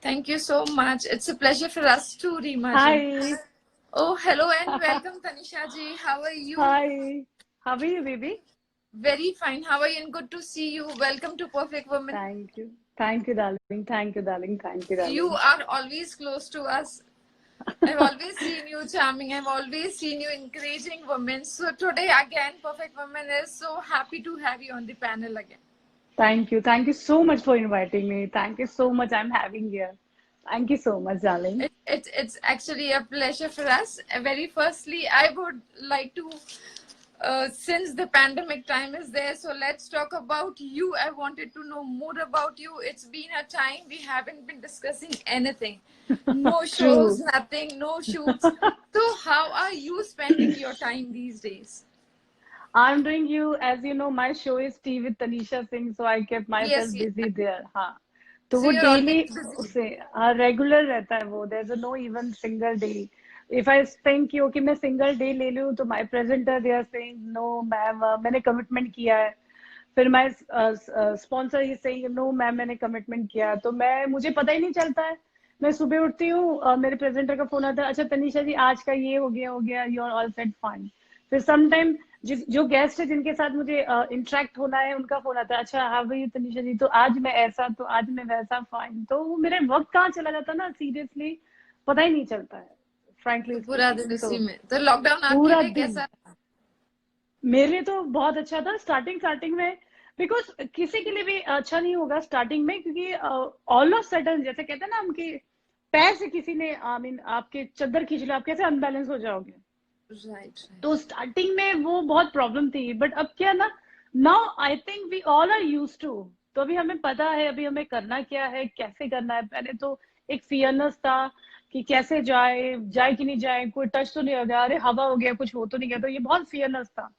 Thank you so much. It's a pleasure for us too, Reema ji. Hi. Oh, hello and welcome, Tanisha ji. How are you? Hi. How are you, baby? Very fine. How are you? And good to see you. Welcome to Perfect Woman. Thank you. Thank you, darling. Thank you, darling. Thank you, You darling. are always close to us. I've always seen you charming. I've always seen you encouraging women. So today again, Perfect Woman is so happy to have you on the panel again. Thank you. Thank you so much for inviting me. Thank you so much. I'm having here. Thank you so much, darling. It's actually a pleasure for us. Very firstly, I would like to, since the pandemic time is there, so let's talk about you. I wanted to know more about you. It's been a time we haven't been discussing anything. No shows, True. nothing, no shoots. So how are you spending your time these days? I'm doing you, as you know, my show is Tea with Tanisha Singh, so I kept myself Yes, yes. busy there. हाँ. तो So वो you're always daily busy. उसे regular रहता है वो. There's a no even single day. If I think कि okay मैं single day ले लूँ तो my presenter they are saying no ma'am मैंने कमिटमेंट किया है. फिर my sponsor is saying no ma'am मैंने कमिटमेंट किया है. तो मुझे पता ही नहीं चलता है. मैं सुबह उठती हूँ मेरे प्रेजेंटर का फोन आता है, अच्छा तनीषा जी आज का ये हो गया you are all set fine. फिर सम टाइम जो गेस्ट है जिनके साथ मुझे इंटरेक्ट होना है उनका फोन आता है, अच्छा हाउ आर यू तनीषा जी, तो आज मैं ऐसा तो आज मैं वैसा फाइन. तो वो मेरे वक्त कहाँ चला जाता ना, सीरियसली पता ही नहीं चलता है, तो फ्रैंकली पूरा दिन स्पीकिंग. तो उसी में. तो लॉकडाउन आपके पूरा लिए दिन कैसा? मेरे लिए तो बहुत अच्छा था स्टार्टिंग में. बिकॉज किसी के लिए भी अच्छा नहीं होगा स्टार्टिंग में, क्योंकि ऑल ऑफ सडन जैसे कहते हैं ना हम कि पैर से किसी ने आई मीन आपके चद्दर खींच लो, आप कैसे अनबैलेंस हो जाओगे. राइट. तो स्टार्टिंग में वो बहुत प्रॉब्लम थी, बट अब क्या ना, now I think we all are used to. तो अभी हमें पता है अभी हमें करना क्या है, कैसे करना है. पहले तो एक फियरनेस था कि कैसे जाए कि नहीं जाए, कोई टच तो नहीं हो गया, अरे हवा हो गया कुछ हो तो नहीं गया, तो ये बहुत फियरनेस था.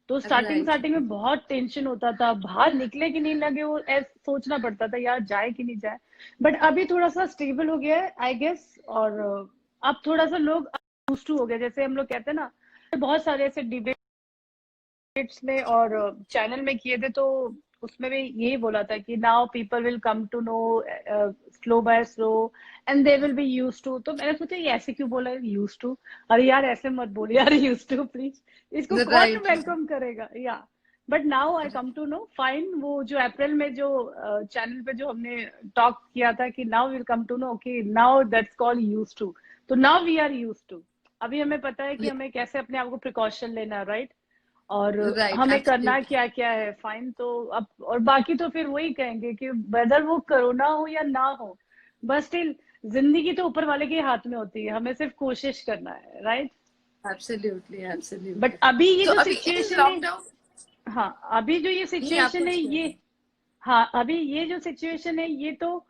तो स्टार्टिंग राइट. स्टार्टिंग में बहुत टेंशन होता था, बाहर निकले कि नहीं लगे वो ऐसा सोचना पड़ता था यार जाए कि नहीं जाए. बट अभी थोड़ा सा स्टेबल हो गया है आई गेस. और अब थोड़ा सा लोग यूज्ड टू हो गया, जैसे हम लोग कहते हैं ना, बहुत सारे ऐसे डिबेट्स में और चैनल में किए थे, तो उसमें भी यही बोला था कि now people will come to know slow by slow and they will be used to. तो मैंने सोचा ये ऐसे क्यों बोला यूज्ड टू, अरे यार ऐसे मत बोल यार यूज्ड टू प्लीज, इसको कौन राइट. वेलकम करेगा या. But now I come to know fine. वो जो अप्रैल में जो चैनल पे जो हमने टॉक किया था कि now will come to know okay now that's called used to. तो now we are used to. अभी हमें पता है कि हमें कैसे अपने आप को प्रिकॉशन लेना है, राइट. और राइट. हमें करना एब्सोल्युटली. क्या क्या है, फाइन. तो अब और बाकी तो फिर वही कहेंगे कि वेदर वो कोरोना हो या ना हो, बस स्टिल जिंदगी तो ऊपर वाले के हाथ में होती है, हमें सिर्फ कोशिश करना है, राइट. एब्सोल्युटली. But absolutely. अभी ये तो जो अभी इन सिचुएशन है, लॉकडाउन. हाँ अभी जो ये नहीं, आप सिचुएशन है कुछ कह ये, रहे हैं. हाँ अभी ये जो सिचुएशन है ये तो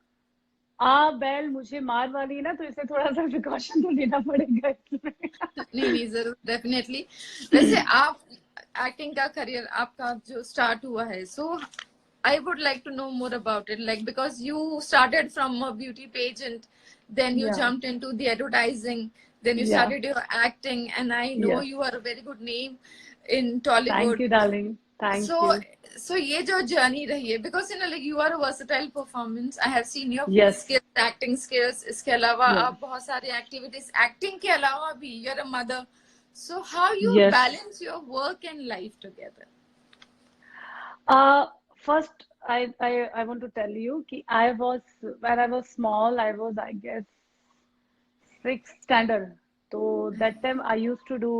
बैल मुझे मार वाली है ना, तो इसे थोड़ा सा प्रिकॉशन तो लेना पड़ेगा इसमें. नहीं नहीं, जरूर, डेफिनेटली. वैसे आप एक्टिंग का करियर आपका जो स्टार्ट हुआ है, so I would like to know more about it, like because you started from a beauty pageant, then you या jumped into the advertising, then you या started your acting, and I know या you are a very good name in thank Tollywood. You darling, thank So, you. ये जो journey रही है, because you know like you are a versatile performance, I have seen your yes skills, acting skills. इसके अलावा या आप बहुत सारी एक्टिविटीज एक्टिंग के अलावा भी, you are a mother. So how you yes. Balance your work and life together? First, I want to tell you कि I was when I was small, I was I guess sixth standard. तो that time I used to do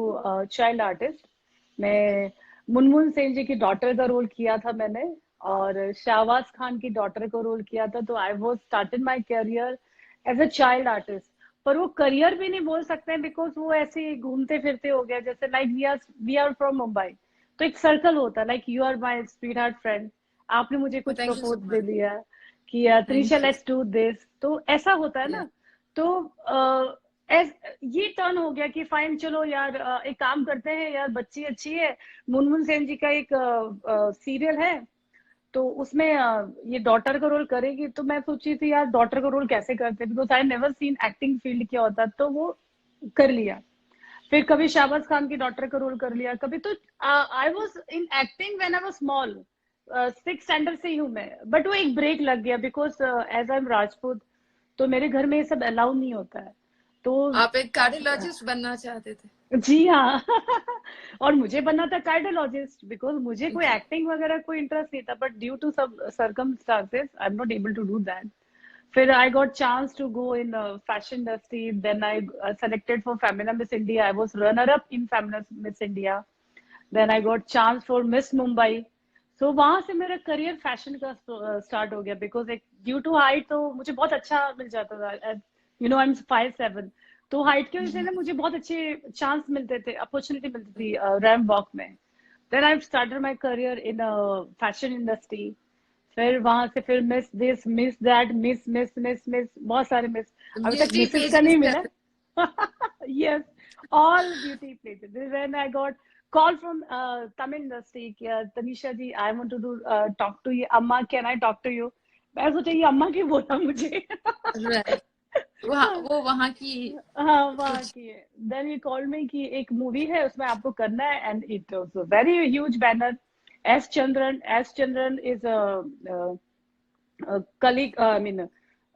child artist. मैं मुनमुन सेन जी की daughter का role किया था मैंने, और शाहबाज खान की डॉटर को रोल किया था. तो I was started my career as a child artist. पर वो करियर भी नहीं बोल सकते हैं, बिकॉज वो ऐसे ही घूमते फिरते हो गया. जैसे like we are from Mumbai, तो एक सर्कल होता है like you are my sweet heart friend, आपने मुझे कुछ थैंक यू सो प्रपोज दे मच. दिया कि Trisha thank you. Let's do this, तो ऐसा होता है ना. तो एज ये टर्न हो गया कि फाइन चलो यार एक काम करते हैं यार, बच्ची अच्छी है. मुनमुन सेन जी का एक सीरियल है, तो उसमें ये डॉटर का रोल करेगी. तो मैं सोची थी यार डॉटर का रोल कैसे करते, because I never seen acting field क्या होता, तो वो कर लिया. फिर कभी शाहबाज खान की डॉटर का रोल कर लिया, कभी तो I was in acting when I was small, six standard से ही हूँ मैं. बट वो एक ब्रेक लग गया because as I am Rajput, तो मेरे घर में ये सब अलाउ नहीं होता है। तो आप एक कार्डियोलॉजिस्ट बनना चाहते थे? जी हाँ। और मुझे बनना था कार्डियोलॉजिस्ट, बिकॉज मुझे कोई एक्टिंग वगैरह कोई इंटरेस्ट नहीं था, बट ड्यू टू सब circumstances I am not able to do that. फिर I got chance to go in fashion industry. Then I selected for Femina Miss India. I was runner up in Femina Miss India. Then I got chance for Miss Mumbai. So वहां से मेरा career fashion का start हो गया, because एक due to height तो मुझे बहुत अच्छा मिल जाता था। यू नो आई एम 5'7", तो हाइट की वजह से ना मुझे बहुत अच्छे चांस मिलते थे, अपॉर्चुनिटी मिलती थी रैंप वॉक में। Then I started my career in fashion industry. फिर वहां से फिर miss this miss that miss miss miss miss बहुत सारे मिस, अभी तक ब्यूटी मिसेस का पेजेस नहीं पे? मिला। yes, all beauty places. This is when I got call from Tamil industry कि तनिषा जी I want to do talk to you, अम्मा can I talk to you। मैं सोचा ये अम्मा क्यों बोला मुझे। राइट, वो वहाँ की हाँ वहाँ कुछ। की है। देन ये कॉल में कि एक मूवी है उसमें आपको करना है, and it was a very huge banner. S Chandran is colleague, I mean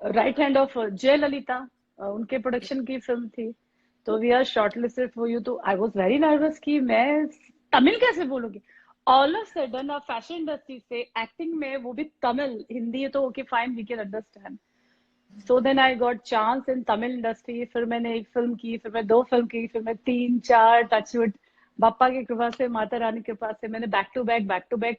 right hand of Jayalalithaa, उनके प्रोडक्शन की फिल्म थी। तो we are shortlisted for you. तो आई वाज वेरी नर्वस कि मैं तमिल कैसे बोलूंगी। All of sudden fashion industry से एक्टिंग में, वो भी तमिल, हिंदी है तो okay fine we can understand. So then I got chance in Tamil industry. फिर मैंने एक फिल्म की, फिर मैं 2 फिल्म की, फिर मैं 3 4 टचवुड बापा की कृपा से, माता रानी की कृपा से मैंने बैक टू बैक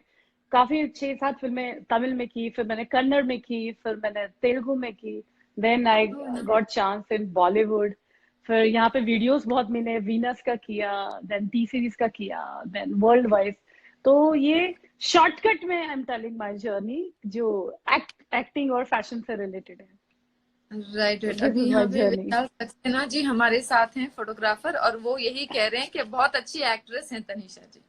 काफी 6 7 फिल्में तमिल में की। फिर मैंने कन्नड़ में की, फिर मैंने तेलुगु में की। Then I got chance in Bollywood. फिर यहाँ पे वीडियोस बहुत मिले, वीनस का किया, देन टी सीरीज का किया, देन वर्ल्ड वाइज। तो ये शॉर्टकट में I am telling my journey जो एक्टिंग और फैशन से रिलेटेड है। Right So right. this अभी is my यहाँ पे journey. विशाल सक्सेना जी हमारे साथ हैं, फोटोग्राफर, और वो यही कह रहे हैं कि बहुत अच्छी एक्ट्रेस हैं तनिषा जी।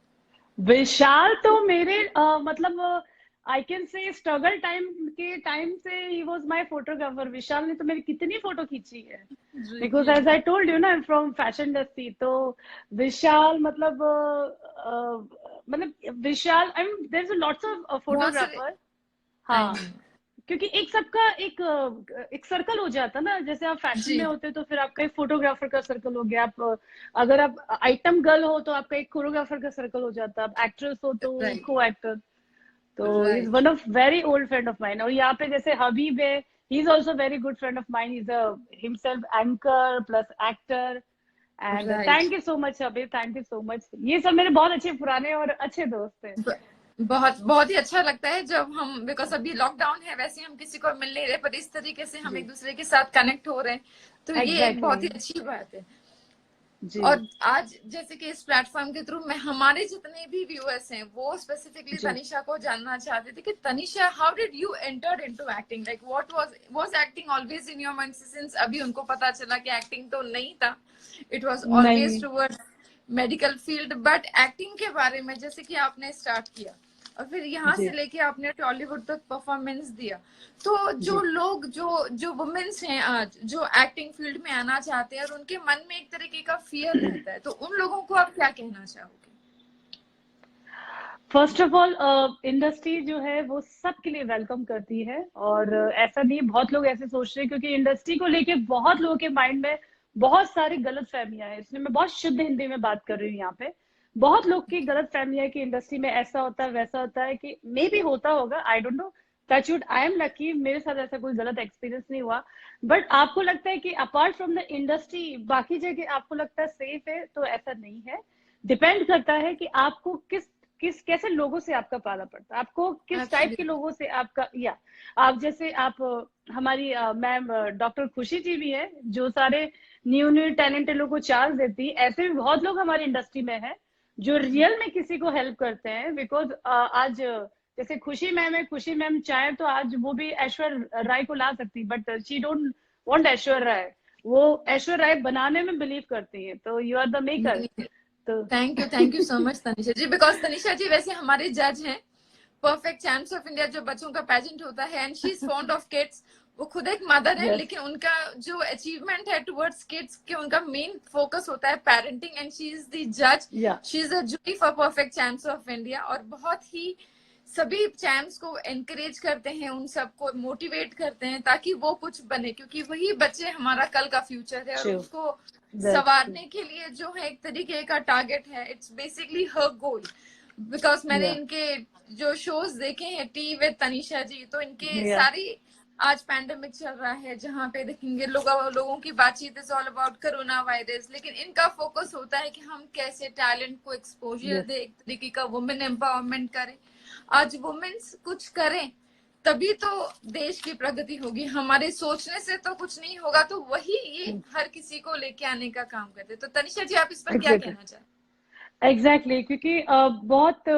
विशाल तो मेरे मतलब I can say struggle time के टाइम से ही वाज माय फोटोग्राफर। विशाल ने तो मेरी कितनी फोटो खींची है, because as I told you ना I am from fashion industry. तो विशाल मतलब Vishal I am there is lots of वहां से फोटोग्राफर। आई हाँ, नो। क्योंकि एक सबका एक सर्कल हो जाता ना, जैसे आप फैशन जी में होते तो फिर आपका एक फोटोग्राफर का सर्कल हो गया। आप अगर आप आइटम गर्ल हो तो आपका एक कोरियोग्राफर का सर्कल हो जाता है। आप एक्ट्रेस हो तो राइट को एक्टर। तो is right one of very old friend of mine. और यहाँ पे जैसे हबीब है, he is also very good friend of mine. Is himself anchor plus actor. And right. Thank you so much Habib, thank you so much. ये सब मेरे बहुत अच्छे पुराने और अच्छे दोस्त हैं। बहुत बहुत ही अच्छा लगता है जब हम, बिकॉज अभी लॉकडाउन है, वैसे हम किसी को मिल नहीं रहे, पर इस तरीके से हम जी एक दूसरे के साथ कनेक्ट हो रहे हैं, तो ये एक एग्जैक्टली बहुत ही अच्छी बात है। जी और आज जैसे कि इस प्लेटफॉर्म के थ्रू मैं, हमारे जितने भी व्यूअर्स हैं वो स्पेसिफिकली जी तनिषा को जानना चाहते थे कि Tanisha, how did you enter into acting, like what was acting always in your mind, since अभी उनको पता चला कि एक्टिंग तो नहीं था, इट वाज ऑलवेज नहीं towards medical field, but acting के बारे में जैसे कि आपने स्टार्ट किया और फिर यहाँ जी से लेके आपने टॉलीवुड तक परफॉर्मेंस दिया, तो जो जी लोग, जो जो वुमेन्स हैं आज जो एक्टिंग फील्ड में आना चाहते हैं और उनके मन में एक तरीके का फियर रहता है, तो उन लोगों को आप क्या कहना चाहोगे? फर्स्ट ऑफ ऑल इंडस्ट्री जो है वो सबके लिए वेलकम करती है। और ऐसा नहीं, बहुत लोग ऐसे सोच रहे हैं क्योंकि इंडस्ट्री को लेके बहुत लोगों के माइंड में बहुत सारी गलत फहमियां हैं। इसलिए मैं बहुत शुद्ध हिंदी में बात कर रही हूँ यहाँ पे। बहुत लोग की गलत फहमियां है कि इंडस्ट्री में ऐसा होता है वैसा होता है, कि मे भी होता होगा, I don't know. Touchwood I am lucky, मेरे साथ ऐसा कोई गलत एक्सपीरियंस नहीं हुआ। बट आपको लगता है कि अपार्ट फ्रॉम द इंडस्ट्री बाकी जगह आपको लगता है सेफ है, तो ऐसा नहीं है। डिपेंड करता है कि आपको किस किस कैसे लोगों से आपका पाला पड़ता है, आपको किस टाइप के एब्सोल्युटली। लोगों से आपका, या आप जैसे आप हमारी मैम डॉक्टर खुशी जी भी है जो सारे न्यू न्यू टैलेंटेड लोगों को चांस देती है। ऐसे भी बहुत लोग हमारी इंडस्ट्री में है जो रियल में किसी को हेल्प करते हैं। बिकॉज आज जैसे खुशी मैम है, खुशी मैम चाहे तो आज वो भी ऐश्वर्या राय को ला सकती, but she don't want Aishwarya Rai. वो ऐश्वर्या राय बनाने में बिलीव करती है। तो यू आर द मेकर। तो thank you so much Tanisha ji, because Tanisha ji वैसे हमारे जज हैं परफेक्ट चैंप्स ऑफ इंडिया, जो बच्चों का पेजेंट होता है, and she is fond of kids. वो खुद एक मदर है, यस लेकिन उनका जो अचीवमेंट है टुवर्ड्स किड्स के, उनका मेन फोकस होता है parenting, and she is the जज, या she is a jury for perfect champs of India. और बहुत ही सभी चैम्प्स को एनकरेज करते हैं, उन सबको मोटिवेट करते हैं ताकि वो कुछ बने, क्योंकि वही बच्चे हमारा कल का फ्यूचर है। और True. उसको That's true. संवारने के लिए जो है एक तरीके का टारगेट है, it's basically her goal. Because मैंने Yeah. इनके जो शोज देखे हैं टी विद तनिषा जी, तो इनके Yeah. सारी, आज पैंडेमिक चल रहा है जहाँ पे देखेंगे लोगों की बातचीत is all about corona virus, लेकिन इनका फोकस होता है कि हम कैसे टैलेंट को एक्सपोजर Yes. दे, एक तरीके का वुमेन एम्पावरमेंट करें। आज वुमेन्स कुछ करें तभी तो देश की प्रगति होगी, हमारे सोचने से तो कुछ नहीं होगा। तो वही ये हर किसी को लेके आने का काम करते। तो तनिषा जी, आप इस पर क्या Exactly. कहना चाहें? एग्जैक्टली क्योंकि बहुत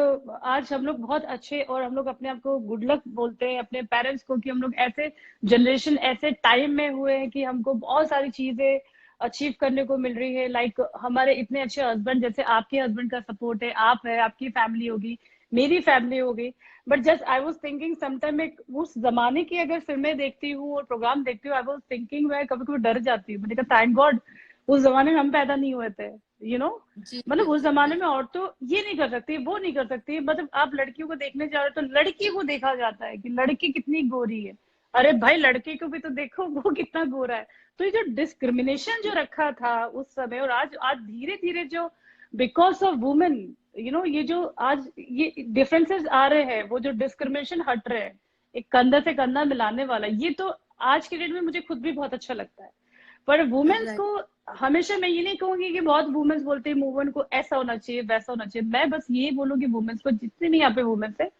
आज हम लोग बहुत अच्छे, और हम लोग अपने आप को गुड लक बोलते हैं अपने पेरेंट्स को कि हम लोग ऐसे जनरेशन, ऐसे टाइम में हुए हैं कि हमको बहुत सारी चीजें अचीव करने को मिल रही है। लाइक हमारे इतने अच्छे हस्बैंड, जैसे आपके हस्बैंड का सपोर्ट है, आप है, आपकी फैमिली होगी, मेरी फैमिली होगी। But just I was thinking sometime, मैं उस जमाने की अगर फिल्में देखती हूँ और प्रोग्राम देखती हूँ, आई वॉज थिंकिंग, मैं कभी कभी डर जाती हूँ। मैंने कहा थैंक गॉड उस जमाने में हम पैदा नहीं हुए थे, यू नो। जी मतलब उस बिल्कुल जमाने में बिल्कुल। औरतों ये नहीं कर सकती, वो नहीं कर सकती। मतलब आप लड़कियों को देखने जा रहे हो तो लड़की को देखा जाता है कि लड़की कितनी गोरी है। अरे भाई, लड़के को भी तो देखो वो कितना गोरा है। तो ये जो डिस्क्रिमिनेशन जो रखा था उस समय, और आज आज धीरे धीरे जो because of women, you know, ये जो आज ये डिफरेंसेस आ रहे हैं, वो जो डिस्क्रिमिनेशन हट रहे हैं, एक कंधा से कंधा मिलाने वाला, ये तो आज के डेट में मुझे खुद भी बहुत अच्छा लगता है। पर वुमेन्स राइट। को हमेशा, मैं ये नहीं कहूंगी कि बहुत वुमेन्स बोलते हैं मूवमेंट को ऐसा होना चाहिए वैसा होना चाहिए। मैं बस ये बोलूंगी वुमेन्स को, जितने भी यहाँ पे वुमेन्स है,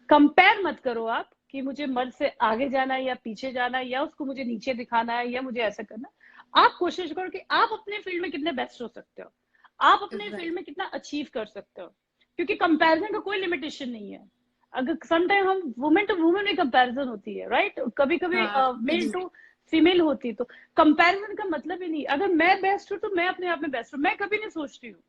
कंपेयर मत करो आप कि मुझे मर्द से आगे जाना है या पीछे जाना है, या उसको मुझे नीचे दिखाना है या मुझे ऐसा करना है। आप कोशिश करो कि आप अपने फील्ड में कितने बेस्ट हो सकते हो, आप अपने फील्ड राइट। में कितना अचीव कर सकते हो, क्योंकि कंपैरिजन का कोई लिमिटेशन नहीं है। अगर समटाइम हम वुमेन टू वुमेन में कंपैरिजन होती है, राइट, कभी कभी हाँ मेल जी। टू फीमेल होती है, तो कंपैरिजन का मतलब ही नहीं। अगर मैं बेस्ट हूँ तो मैं अपने आप में बेस्ट हूँ। मैं कभी नहीं सोचती हूँ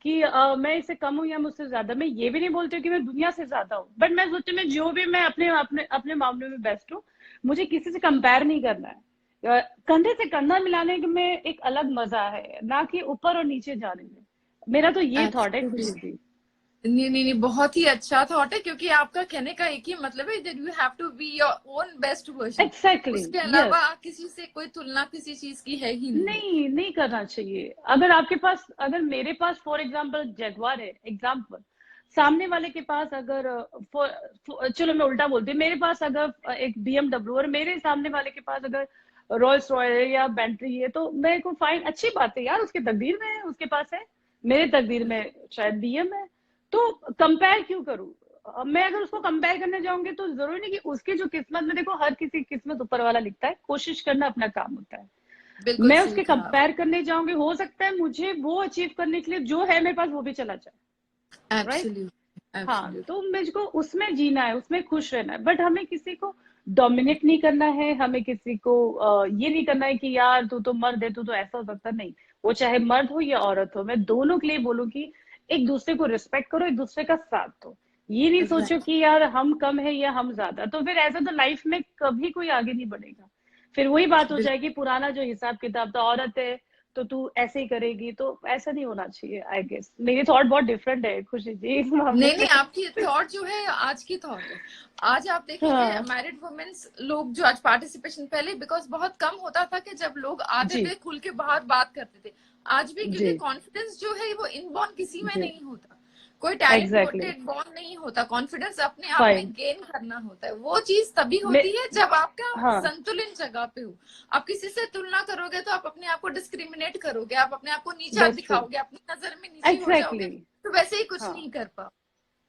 कि मैं इससे कम हूँ या मुझसे ज्यादा। मैं ये भी नहीं बोलती हूँ कि मैं दुनिया से ज्यादा हूँ, बट मैं सोचती हूँ मैं जो भी, मैं अपने अपने अपने मामले में बेस्ट हूँ। मुझे किसी से कंपेयर नहीं करना है। कंधे से कंधा मिलाने में एक अलग मजा है, ना कि ऊपर और नीचे जाने में। मेरा तो ये थॉट है, खुशी Absolutely. जी। नहीं नहीं नहीं, बहुत ही अच्छा थॉट है, क्योंकि आपका कहने का एक ही मतलब है that you have to be your own best version. Exactly, उसके यस। अलावा किसी से कोई तुलना किसी चीज की है ही नहीं। नहीं, नहीं करना चाहिए। अगर आपके पास, अगर मेरे पास फॉर एग्जाम्पल जगुआर है, एग्जाम्पल, सामने वाले के पास अगर चलो मैं उल्टा बोलती हूँ, मेरे पास अगर एक BMW और मेरे सामने वाले के पास अगर रोल्स रॉयल या बेंटली है, तो मेरे को फाइन, अच्छी बात है यार, उसके तकदीर में है, उसके पास है। मेरे तकदीर में शायद BM है। तो कंपेयर क्यों करूँ? मैं अगर उसको कंपेयर करने जाऊंगी तो जरूरी नहीं कि उसकी जो किस्मत में, देखो हर किसी की किस्मत ऊपर वाला लिखता है, कोशिश करना अपना काम होता है। बिल्कुल मैं सही उसके कहा। कंपेयर करने जाऊंगी, हो सकता है मुझे वो अचीव करने के लिए जो है मेरे पास वो भी चला जाए, राइट। एब्सोल्युटली हाँ, एब्सोल्युटली। तो मुझको उसमें जीना है, उसमें खुश रहना है। बट हमें किसी को डोमिनेट नहीं करना है, हमें किसी को ये नहीं करना है कि यार तू तो मर्द है, तू तो ऐसा हो सकता नहीं। वो चाहे मर्द हो या औरत हो, मैं दोनों के लिए बोलूँ कि एक दूसरे को रिस्पेक्ट करो, एक दूसरे का साथ दो। ये नहीं सोचो राइट। कि यार हम कम है या हम ज्यादा, तो फिर ऐसा तो लाइफ में कभी कोई आगे नहीं बढ़ेगा। फिर वही बात हो जाएगी, पुराना जो हिसाब किताब था, औरत है तो तू ऐसे ही करेगी, तो ऐसा नहीं होना चाहिए। आई गेस मेरी थॉट बहुत डिफरेंट है, खुशी जी, इस मामले नहीं नहीं, में। आपकी थॉट जो है आज की थॉट है। आज आप देखेंगे हाँ मैरिड वुमेन्स लोग जो आज पार्टिसिपेशन, पहले बिकॉज बहुत कम होता था कि जब लोग आते जी थे खुल के बाहर बात करते थे। आज भी, जी क्योंकि कॉन्फिडेंस जो है वो इनबॉर्न किसी में जी, नहीं होता, कोई टैलेंट एग्जैक्टली, बॉर्न नहीं होता। कॉन्फिडेंस अपने आप में फाइन। गेन करना होता है। वो चीज तभी मैं, होती है जब आपका हाँ, संतुलन जगह पे हो। आप किसी से तुलना करोगे तो आप अपने आप को डिस्क्रिमिनेट करोगे, आप अपने आप को नीचा दैट्स ट्रू, दिखाओगे, अपनी नजर में नीचे हो जाओगे, एग्जैक्टली। तो वैसे ही कुछ हाँ, नहीं कर पाओ।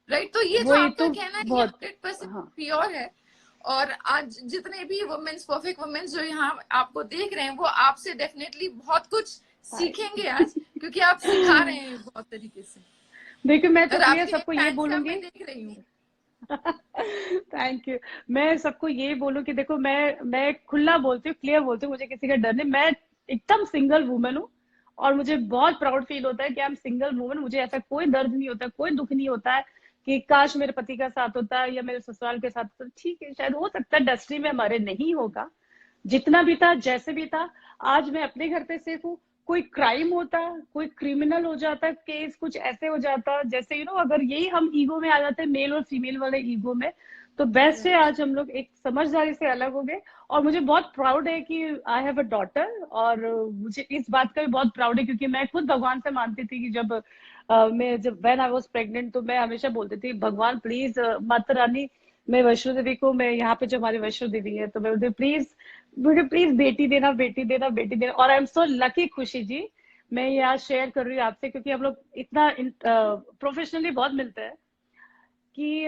राइट। तो ये जो वही आपका तो कहना है ये बहुत। 100% हाँ, प्योर है। और आज जितने भी वुमेन्स, परफेक्ट वुमेन्स जो यहाँ आपको देख रहे हैं, वो आपसे डेफिनेटली बहुत कुछ सीखेंगे आज, क्योंकि आप सिखा रहे हैं बहुत तरीके से। देखिए मैं तो और क्लियर आपके सबको ये फैंस का बोलूंगी। मैं देख रही हूँ। Thank you. मैं सबको ये बोलूं कि देखो, मैं खुला बोलती हूँ, क्लियर बोलती हूँ, मुझे किसी का डर नहीं। मैं एकदम सिंगल वुमन हूँ, और मुझे बहुत प्राउड फील होता है कि आई एम सिंगल वुमन। मुझे ऐसा कोई दर्द नहीं होता, कोई दुख नहीं होता है कि काश मेरे पति का साथ होता है या मेरे ससुराल के साथ होता। ठीक है, शायद हो सकता है इंडस्ट्री में हमारे नहीं होगा, जितना भी था जैसे भी था। आज मैं अपने घर पे सेफ हूँ, कोई क्राइम होता, कोई क्रिमिनल हो जाता, केस कुछ ऐसे हो जाता, जैसे अगर यही हम ईगो में आ जाते हैं, मेल और फीमेल वाले ईगो में, तो बेस्ट है आज हम लोग एक समझदारी से अलग हो गए। और मुझे बहुत प्राउड है कि आई हैव अ डॉटर, और मुझे इस बात का भी बहुत प्राउड है, क्योंकि मैं खुद भगवान से मानती थी कि जब व्हेन आई वाज प्रेग्नेंट, तो मैं हमेशा बोलती थी, भगवान प्लीज, माता रानी, मैं वैष्णो देवी को, मैं यहाँ पे जो हमारी वैष्णो देवी है, तो मैं बोलती प्लीज, मुझे प्लीज बेटी देना, बेटी देना, बेटी देना। और आई एम सो लकी खुशी जी, मैं ये आज शेयर कर रही हूँ आपसे, क्योंकि हम लोग इतना प्रोफेशनली बहुत मिलते हैं कि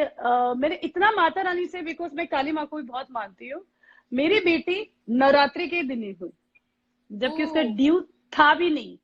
मैंने इतना माता रानी से, बिकॉज मैं काली माँ को भी बहुत मानती हूँ, मेरी बेटी नवरात्रि के दिन ही हुई, जबकि उसका ओह। ड्यू था भी नहीं,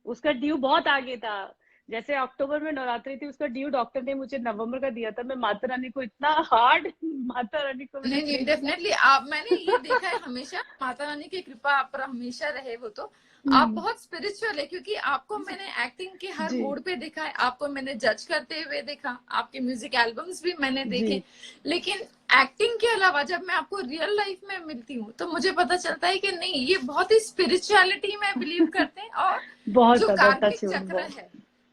उसका ड्यू बहुत आगे था। जैसे अक्टूबर में नवरात्रि थी, उसका ड्यू डॉक्टर ने मुझे नवंबर का दिया था। मैं माता रानी को इतना हार्ड, माता रानी को मैंने नहीं नहीं, प्रे किया। डेफिनेटली आप, मैंने ये देखा है हमेशा, माता रानी की कृपा आप पर हमेशा रहे। वो तो आप हम्म, बहुत स्पिरिचुअल है, क्योंकि आपको मैंने एक्टिंग के हर जी मोड पे देखा है, आपको मैंने जज करते हुए देखा, आपके म्यूजिक एल्बम्स भी मैंने जी, देखे। लेकिन एक्टिंग के अलावा जब मैं आपको रियल लाइफ में मिलती हूँ, तो मुझे पता चलता है कि नहीं, ये बहुत ही स्पिरिचुअलिटी में बिलीव करते हैं, और बहुत जो ज्यादा टच कार्मिक वुड, चक्र बहुत है,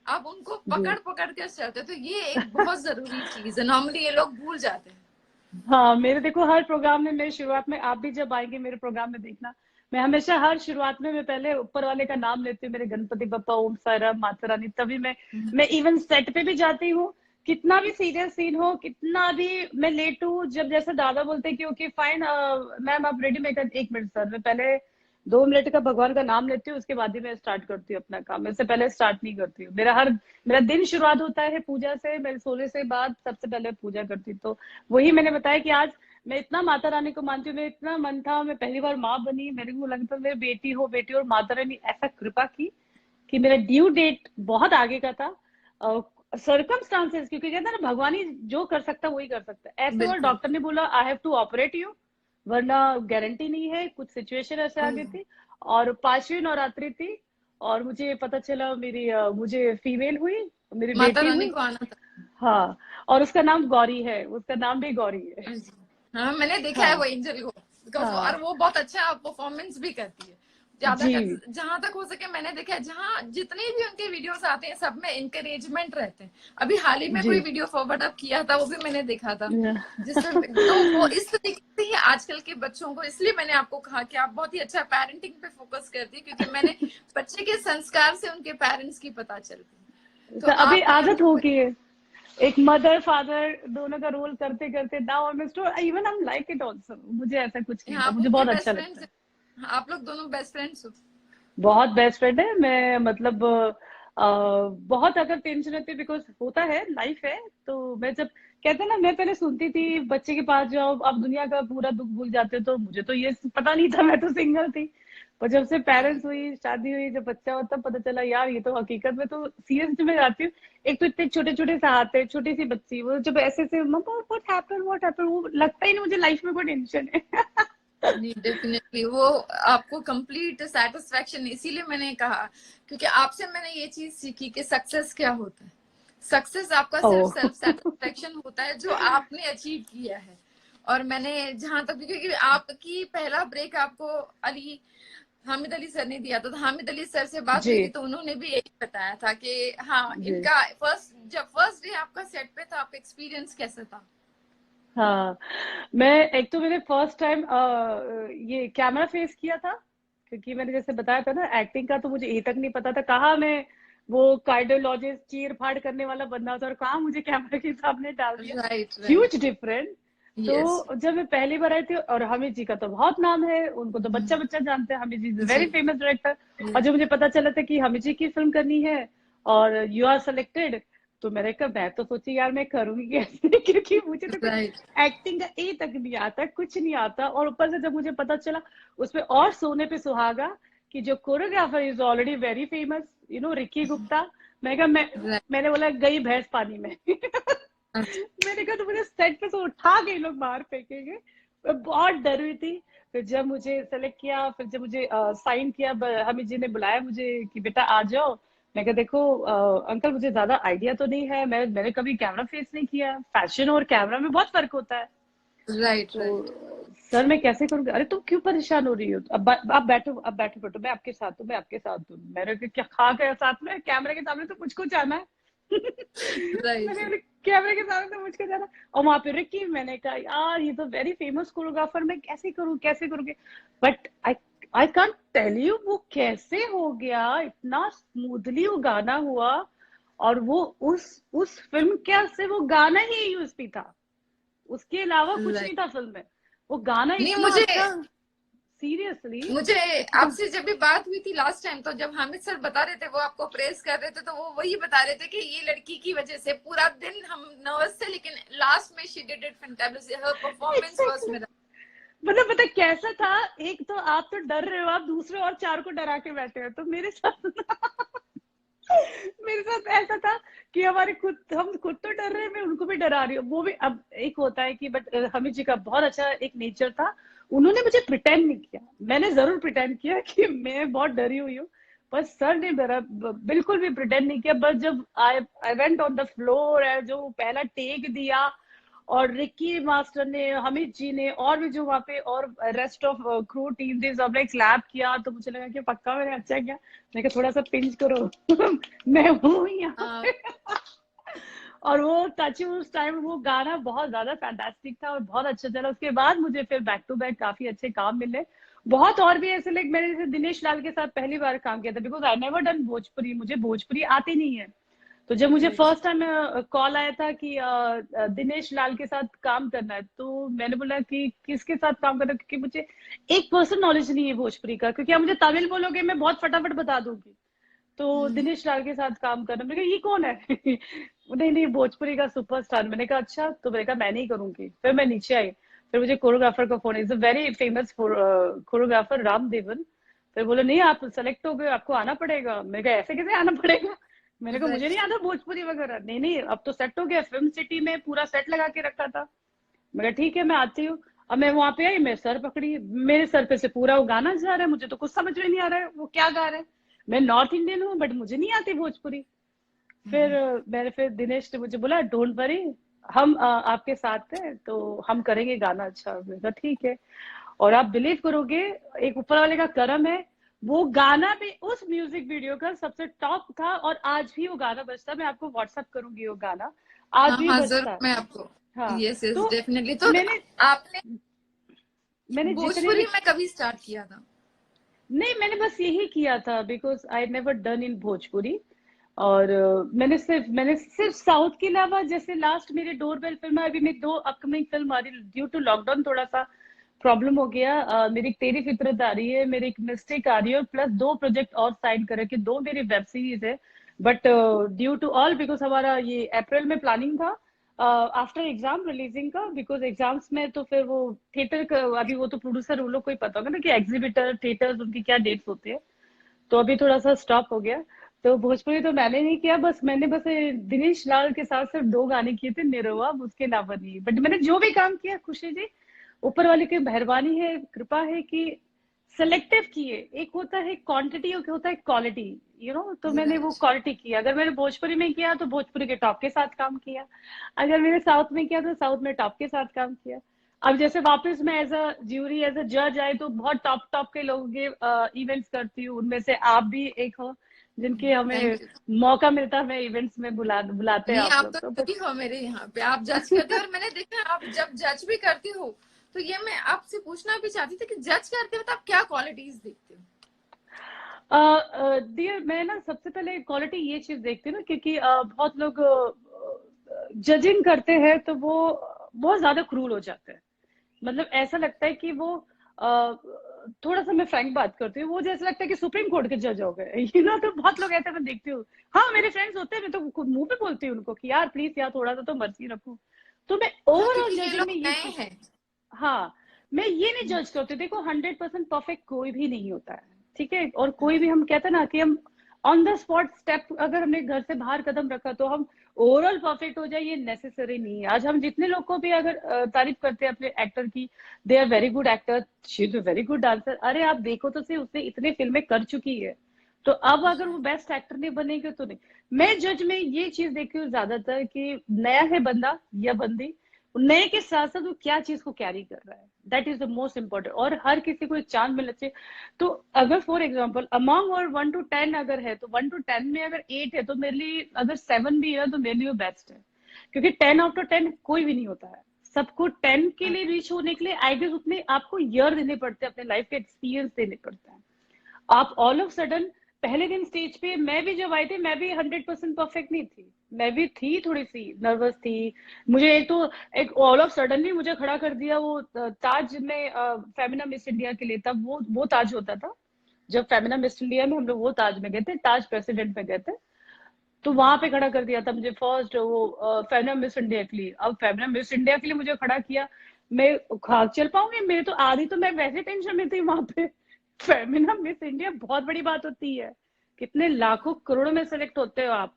आप उनको जी। पकड़ पकड़ कर चलते हैं। तो ये एक बहुत जरूरी चीज है, नॉर्मली ये लोग भूल जाते हैं। हाँ, मेरे देखो हर प्रोग्राम में, मैं शुरुआत में, आप भी जब आएंगे मेरे प्रोग्राम में देखना, मैं हमेशा हर शुरुआत में मैं पहले ऊपर वाले का नाम लेती हूँ, मेरे गणपति बप्पा, ओम साई राम, माता रानी। तभी मैं इवन सेट पे भी जाती हूँ, कितना भी सीरियस सीन हो, कितना भी मैं लेट हूँ, जब जैसे दादा बोलते हैं कि ओके फाइन मैम आप रेडी, मैं एक मिनट सर, मैं पहले 2 मिनट का भगवान का नाम लेती हूँ, उसके बाद ही मैं स्टार्ट करती हूँ अपना काम, मैं इससे पहले स्टार्ट नहीं करती हूँ। मेरा दिन शुरुआत होता है पूजा से, मैं सोने से बाद सबसे पहले पूजा करती हूँ। तो वही मैंने बताया कि आज मैं इतना माता रानी को मानती हूँ, मैं इतना मन था, मैं पहली बार माँ बनी, मेरे को लगता है मेरी बेटी हो, बेटी, और माता रानी ऐसा कृपा की कि मेरा ड्यू डेट बहुत आगे का था। सर्कमस्टांसेस, क्योंकि कहते हैं ना, भगवान ही जो कर सकता है वही कर सकता है। ऐसे और बिल्कुल। डॉक्टर ने बोला I have to operate you, वरना गारंटी नहीं है, कुछ सिचुएशन ऐसे आ गई ओह, थी। और 5वीं नवरात्रि थी, और मुझे पता चला मुझे फीमेल हुई, मेरी माता बेटी रानी हुई। को आना था। हाँ, और उसका नाम गौरी है, उसका नाम भी गौरी है। जी। हाँ, मैंने देखा है वो हाँ एंजल को, बिकॉज हाँ और वो बहुत अच्छा परफॉर्मेंस भी करती है। ज्यादा जी, जहां तक हो सके मैंने देखा है, जहां जितने भी उनके वीडियोस आते हैं, सब में इंकरेजमेंट रहते हैं। अभी हाल ही में जी, कोई वीडियो फॉरवर्ड अप किया था, वो भी मैंने देखा था, जिसमें तो वो इस तरीके से ही आजकल के बच्चों को, इसलिए मैंने आपको कहा कि आप बहुत ही अच्छा पेरेंटिंग पे फोकस करती है, क्योंकि मैंने बच्चे के संस्कार से उनके पेरेंट्स की पता चलती है। तो तो अभी आपने आदत हो उनको, गई है, एक मदर फादर दोनों का रोल करते करते now I am even I like it also. मुझे ऐसा कुछ नहीं हाँ, था, आप मुझे उनके बहुत अच्छा बेस्ट लगता फ्रेंड्स, है। आप लोग दोनों बेस्ट फ्रेंड्स हो। बहुत बेस्ट फ्रेंड है, मैं मतलब बहुत अगर टेंशन रहती है, बिकॉज होता है, लाइफ है। तो मैं जब, कहते हैं ना, मैं पहले सुनती थी बच्चे के पास जाओ आप दुनिया का पूरा दुख भूल जाते हो, तो मुझे तो ये पता नहीं था, मैं तो सिंगल थी। पर जब से पेरेंट्स हुई, शादी हुई, जब बच्चा हुआ, तब पता चला यार ये तो हकीकत में तो सीरियस में जाती हूँ। एक तो इतने छोटे छोटे से हाथ है, छोटी सी बच्ची, वो जब ऐसे से मम्मा व्हाट हैपन, वो लगता ही नहीं मुझे लाइफ में कोई टेंशन है। नहीं, डेफिनेटली वो आपको कंप्लीट सेटिस्फेक्शन, इसीलिए मैंने कहा, क्योंकि आपसे मैंने ये चीज सीखी कि सक्सेस क्या होता है। सक्सेस आपका ओ सिर्फ सेल्फ सेटिस्फेक्शन होता है, जो आपने अचीव किया है। और मैंने जहां तक भी, क्योंकि आपकी पहला ब्रेक आपको हामिद अली सर ने दिया था, तो हामिद अली सर से बात जी हुई थी, तो उन्होंने भी यही बताया था कि हाँ, जी, इनका जब फर्स्ट डे आपका सेट पे था, आपका एक्सपीरियंस कैसा था? हाँ, मैं एक तो मैंने फर्स्ट टाइम ये कैमरा फेस किया था, क्योंकि मैंने जैसे बताया था ना, एक्टिंग का तो मुझे ए तक नहीं पता था, कहाँ मैं वो कार्डियोलॉजिस्ट चीर फाड़ करने वाला बंदा था, और कहाँ मुझे कैमरा के सामने डाल दिया। Right huge right. Different. Yes. तो जब मैं पहली बार आई थी, और हामिद जी का तो बहुत नाम है, उनको तो बच्चा बच्चा जानते हैं, हामिद जी इज जी। Very famous director. और जब मुझे पता चला था कि हामिद जी की फिल्म करनी है और यू आर सेलेक्टेड, तो मैंने कहा, मैं तो सोची यार मैं करूंगी कैसे, क्योंकि मुझे तो कुछ राइट एक्टिंग का ए तक नहीं आता, कुछ नहीं आता। और ऊपर से जब मुझे पता चला, उसमें और सोने पे सुहागा कि जो choreographer is already very famous, Ricky Gupta. मैं कहा, राइट। मैंने बोला गई भैंस पानी में। मैंने कहा तो मुझे सेट पे से उठा के ये लोग बाहर फेंकेंगे। मैं बहुत डर हुई थी। फिर जब मुझे सेलेक्ट किया, फिर जब मुझे साइन किया, हमीद जी ने बुलाया मुझे कि बेटा आ जाओ। मैं कहा देखो अंकल, मुझे ज्यादा आइडिया तो नहीं है, मैंने कभी कैमरा फेस नहीं किया, फैशन और कैमरा में बहुत फर्क होता है। राइट तो राइट। सर मैं कैसे करूंगी, अरे तुम क्यों परेशान हो रही हो, आप बैठो, आप बैठो बैठो, मैं आपके साथ हूँ, मैं आपके साथ हूँ। मैंने कहा, क्या खा गया साथ में, कैमरे के सामने तो मुझको जाना है। राइट। मैंने बोला, कैमरे के सामने तो मुझको जाना है। और वहां पे रिक्की, मैंने कहा यार ये तो वेरी फेमस कोरियोग्राफर, मैं कैसे करूँ, कैसे करूँगी। But I I can't tell you वो कैसे हो गया, इतना स्मूथली वो गाना हुआ। और वो उस फिल्म क्या से वो गाना ही यूएसपी था, उसके अलावा कुछ नहीं राइट। था फिल्म में। वो गाना नहीं, इतना मुझे अच्छा, सीरियसली मुझे इतना। आपसे जब भी बात हुई थी लास्ट टाइम, तो जब हामिद सर बता रहे थे, वो आपको प्रेस कर रहे थे, तो वो वही बता रहे थे कि ये लड़की की वजह से पूरा दिन हम नर्वस थे, लेकिन लास्ट में she did it fantabulous, her performance was Exactly. मेरा। मतलब पता है कैसा था, एक तो आप तो डर रहे हो, आप दूसरे और चार को डरा के बैठे हो, तो मेरे साथ मेरे साथ ऐसा था कि हम खुद तो डर रहे हैं, मैं उनको भी डरा रही हूँ। वो भी अब एक होता है कि बट हमीद जी का बहुत अच्छा एक नेचर था, उन्होंने मुझे प्रिटेंड नहीं किया, मैंने जरूर प्रिटेंड किया कि मैं बहुत डरी हुई हूँ। पर सर ने मेरा बिल्कुल भी प्रिटेंड नहीं किया। बस जब I I went on the floor, जो पहला टेक दिया, और रिक्की मास्टर ने, हमीद जी ने, और भी जो वहाँ पे और रेस्ट ऑफ क्रू टीम थी, सबने क्लैप किया, तो मुझे लगा कि पक्का मैंने अच्छा किया। मैंने कहा थोड़ा सा पिंच करो मैं हूँ यहाँ हाँ। पे। और वो टच उस टाइम वो गाना बहुत ज्यादा फैंटास्टिक था और बहुत अच्छा चला। उसके बाद मुझे फिर बैक टू बैक काफी अच्छे काम मिले, बहुत। और भी ऐसे लाइक मैंने जैसे दिनेश लाल के साथ पहली बार काम किया था, because I never done Bhojpuri, मुझे भोजपुरी आती नहीं है। तो जब मुझे राइट। फर्स्ट टाइम कॉल आया था कि दिनेश लाल के साथ काम करना है, तो मैंने बोला कि किसके साथ काम करना है, क्योंकि मुझे 1% नॉलेज नहीं है भोजपुरी का, क्योंकि आप मुझे तमिल बोलोगे मैं बहुत फटाफट बता दूंगी। तो दिनेश लाल के साथ काम करना, मैंने कहा ये कौन है नहीं नहीं भोजपुरी का सुपरस्टार। मैंने कहा अच्छा, तो मैंने कहा मैं नहीं करूंगी। फिर मैं नीचे आई, फिर मुझे कोरियोग्राफर का phone, is a very famous choreographer Ram Devan. फिर बोले नहीं आप सेलेक्ट हो गए, आपको आना पड़ेगा। मैंने कहा ऐसे कैसे आना पड़ेगा, मैंने कहा मुझे नहीं राइट। आता भोजपुरी वगैरह। नहीं नहीं अब तो सेट हो गया, फिल्म सिटी में पूरा सेट लगा के रखा था। मैं कहा ठीक है मैं आती हूँ। अब मैं वहां पे आई, मैं सर पकड़ी, मेरे सर पे से पूरा वो गाना जा रहा है, मुझे तो कुछ समझ में नहीं आ रहा है वो क्या गा रहे हैं। मैं नॉर्थ इंडियन हूँ बट मुझे नहीं आती भोजपुरी। फिर फिर दिनेश ने मुझे बोला डोंट वरी, हम आपके साथ हैं, तो हम करेंगे गाना अच्छा। मैंने कहा ठीक है। और आप बिलीव करोगे, एक ऊपर वाले का करम है, वो गाना भी उस म्यूजिक वीडियो का सबसे टॉप था, और आज भी वो गाना बजता है। मैं आपको व्हाट्सअप करूंगी वो गाना, आज हाँ भी हाँ, जरूर, बजता है। मैं आपको। हाँ। यस यस, तो डेफिनेटली। तो मैंने आपने मैंने जितने भी, भोजपुरी में कभी स्टार्ट किया था? नहीं मैंने बस यही किया था, because I never done in Bhojpuri. और मैंने सिर्फ साउथ के अलावा, जैसे लास्ट मेरे डोरबेल फिल्म है, अभी मेरी 2 अपकमिंग फिल्म आ रही, ड्यू टू लॉकडाउन थोड़ा सा प्रॉब्लम हो गया। मेरी एक तेरी फितरत आ रही है, मेरी एक मिस्टेक आ रही है, और प्लस 2 प्रोजेक्ट और साइन करे कि 2 मेरी वेब सीरीज है। But due to all, because हमारा ये अप्रैल में प्लानिंग था आफ्टर एग्जाम रिलीजिंग का, बिकॉज एग्जाम्स में तो फिर वो थिएटर का, अभी वो तो प्रोड्यूसर उन लोग को ही पता होगा ना कि एग्जीबिटर थिएटर्स उनकी क्या डेट्स होती है। तो अभी थोड़ा सा स्टॉप हो गया। तो भोजपुरी तो मैंने नहीं किया, मैंने बस दिनेश लाल के साथ सिर्फ 2 गाने किए थे, निरहुआ, उसके अलावा नहीं। बट मैंने जो भी काम किया, खुशी जी, ऊपर वाले की मेहरबानी है, कृपा है कि सेलेक्टिव किए। एक होता है क्वांटिटी, एक होता है क्वालिटी, तो मैंने वो राइट। क्वालिटी किया। अगर मैंने भोजपुरी में किया तो भोजपुरी के टॉप के साथ काम किया, अगर मैंने साउथ में किया तो साउथ में टॉप के साथ काम किया। अब जैसे वापस मैं as a jury, as a जज आए, तो बहुत टॉप टॉप के लोगों के इवेंट्स करती हूँ, उनमें से आप भी एक हो जिनके हमें थैंक यू। मौका मिलता है, हमें इवेंट्स में बुलाते हैं नहीं, आप आप लोग, तो तो जज ही हो मेरे यहाँ पे, आप जज करते हो। और मैंने देखा है, आप जब जज भी करते हो, तो ये मैं आपसे पूछना भी चाहती थी कि जज करते हो तो आप क्या क्वालिटीज देखते हो? डियर, मैं ना सबसे पहले क्वालिटी ये चीज देखती हूँ ना, क्योंकि बहुत लोग जजिंग करते हैं तो वो बहुत ज्यादा क्रूर हो जाते हैं। मतलब ऐसा लगता है कि वो अ, थोड़ा सा, मैं फ्रैंक बात करती हूँ, वो जैसा लगता है कि सुप्रीम कोर्ट के जज हो गए तो बहुत लोग ऐसे मैं देखती हूँ। हाँ मेरे फ्रेंड्स होते हैं, मैं तो मुंह पे बोलती हूँ उनको कि यार प्लीज यार थोड़ा सा तो मर्जी रखो। तो मैं हाँ, ओवरऑल क्योंकि ये जजिंग में लोग ये नए चीज, हैं। हाँ, मैं ये नहीं जज करती। देखो 100% परफेक्ट कोई भी नहीं होता है, ठीक है। और कोई भी, हम कहते हैं ना कि हम ऑन द स्पॉट स्टेप, अगर हमने घर से बाहर कदम रखा तो हम ओवरऑल परफेक्ट हो जाए, ये नेसेसरी नहीं है। आज हम जितने लोग को भी अगर तारीफ करते हैं अपने एक्टर की, they are very good actor, she is a very good dancer, अरे आप देखो तो सही, उसने इतने फिल्में कर चुकी है, तो अब अगर वो बेस्ट एक्टर नहीं बनेगी तो नहीं। मैं जज में ये चीज देखती हूँ ज्यादातर कि नया है बंदा या बंदी, नए के साथ साथ वो क्या चीज को कैरी कर रहा है, that is the most important. और हर किसी को एक चांस मिलना चाहिए। तो अगर फॉर एग्जाम्पल अमंग और 1 to 10 अगर है, तो 1 to 10 में अगर 8 है तो मेरे लिए, अगर 7 भी है तो मेरे लिए बेस्ट है। क्योंकि 10 out of 10 कोई भी नहीं होता है। सबको 10 के लिए रीच होने के लिए आई गेस उतने आपको ईयर देने पड़ते हैं, अपने लाइफ के एक्सपीरियंस देने पड़ते हैं। आप ऑल ऑफ सडन पहले दिन स्टेज पे, मैं भी जब आई थी मैं भी 100% परफेक्ट नहीं थी, मैं भी थी थोड़ी सी नर्वस थी। मुझे एक तो एक ऑल ऑफ सडनली मुझे खड़ा कर दिया वो ताज में, फेमिना मिस इंडिया के लिए, तब वो ताज होता था। जब फेमिना मिस इंडिया में हम लोग वो ताज में गए थे, ताज प्रेसिडेंट में गए थे, तो वहां पे खड़ा कर दिया था मुझे फर्स्ट वो फेमिना मिस इंडिया के लिए। अब फेमिना मिस इंडिया के लिए मुझे खड़ा किया, मैं खाक चल पाऊंगी? मेरे तो आधी तो मैं वैसे टेंशन में थी वहां पे। फेमिना मिस इंडिया बहुत बड़ी बात होती है, कितने लाखों करोड़ों में सेलेक्ट होते हो आप।